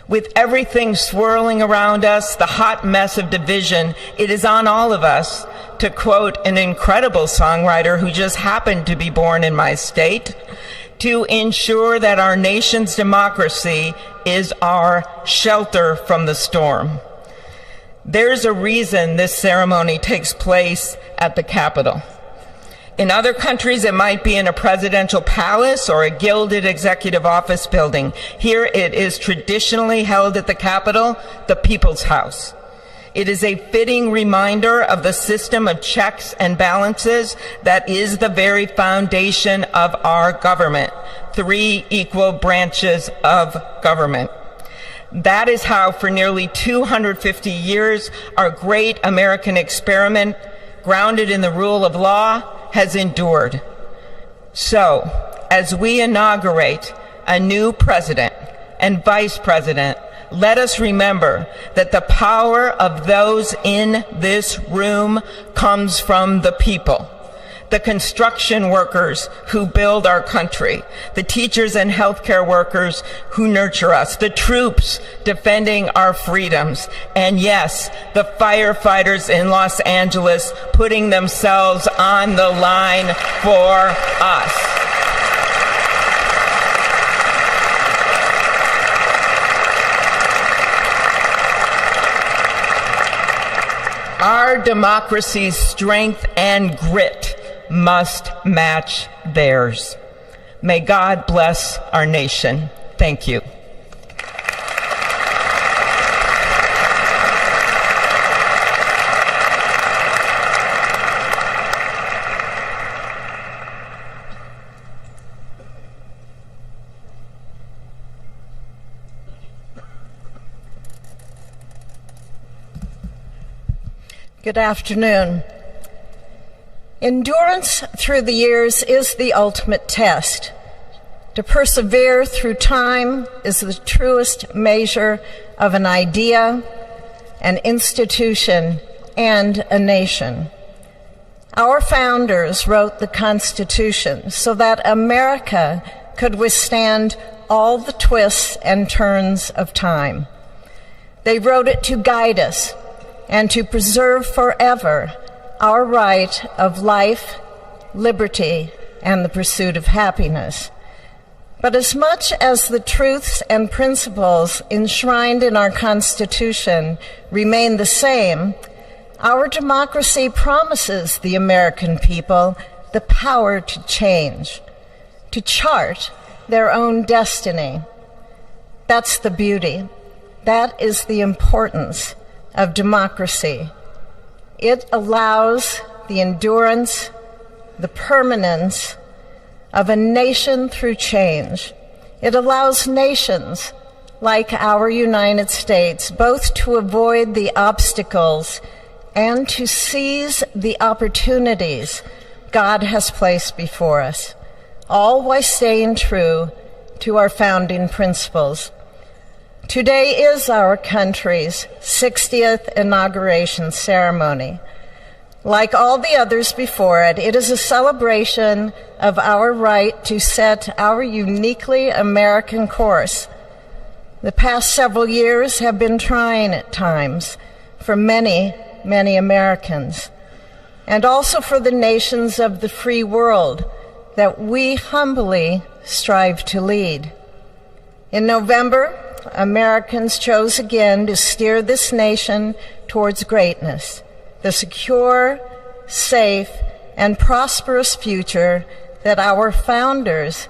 With everything swirling around us, the hot mess of division, it is on all of us, to quote an incredible songwriter who just happened to be born in my state, to ensure that our nation's democracy is our shelter from the storm. There's a reason this ceremony takes place at the Capitol. In other countries, it might be in a presidential palace or a gilded executive office building. Here it is traditionally held at the Capitol, the People's House. It is a fitting reminder of the system of checks and balances that is the very foundation of our government. 3 equal branches of government. That is how, for nearly 250 years, our great American experiment, grounded in the rule of law, has endured. So, as we inaugurate a new president and vice president, let us remember that the power of those in this room comes from the people. The construction workers who build our country, the teachers and healthcare workers who nurture us, the troops defending our freedoms, and yes, the firefighters in Los Angeles putting themselves on the line for us. Our democracy's strength and grit must match theirs. May God bless our nation. Thank you. Good afternoon. Endurance through the years is the ultimate test. To persevere through time is the truest measure of an idea, an institution, and a nation. Our founders wrote the Constitution so that America could withstand all the twists and turns of time. They wrote it to guide us and to preserve forever our right of life liberty, and the pursuit of happiness. But as much as the truths and principles enshrined in our Constitution remain the same, our democracy promises the American people the power to change, to chart their own destiny. That's the beauty. That is the importance of democracy. It allows the endurance, the permanence of a nation through change. It allows nations like our United States both to avoid the obstacles and to seize the opportunities God has placed before us, all while staying true to our founding principles. Today is our country's 60th inauguration ceremony. Like all the others before it, it is a celebration of our right to set our uniquely American course. The past several years have been trying at times for many, many Americans, and also for the nations of the free world that we humbly strive to lead. In November, Americans chose again to steer this nation towards greatness, the secure, safe, and prosperous future that our founders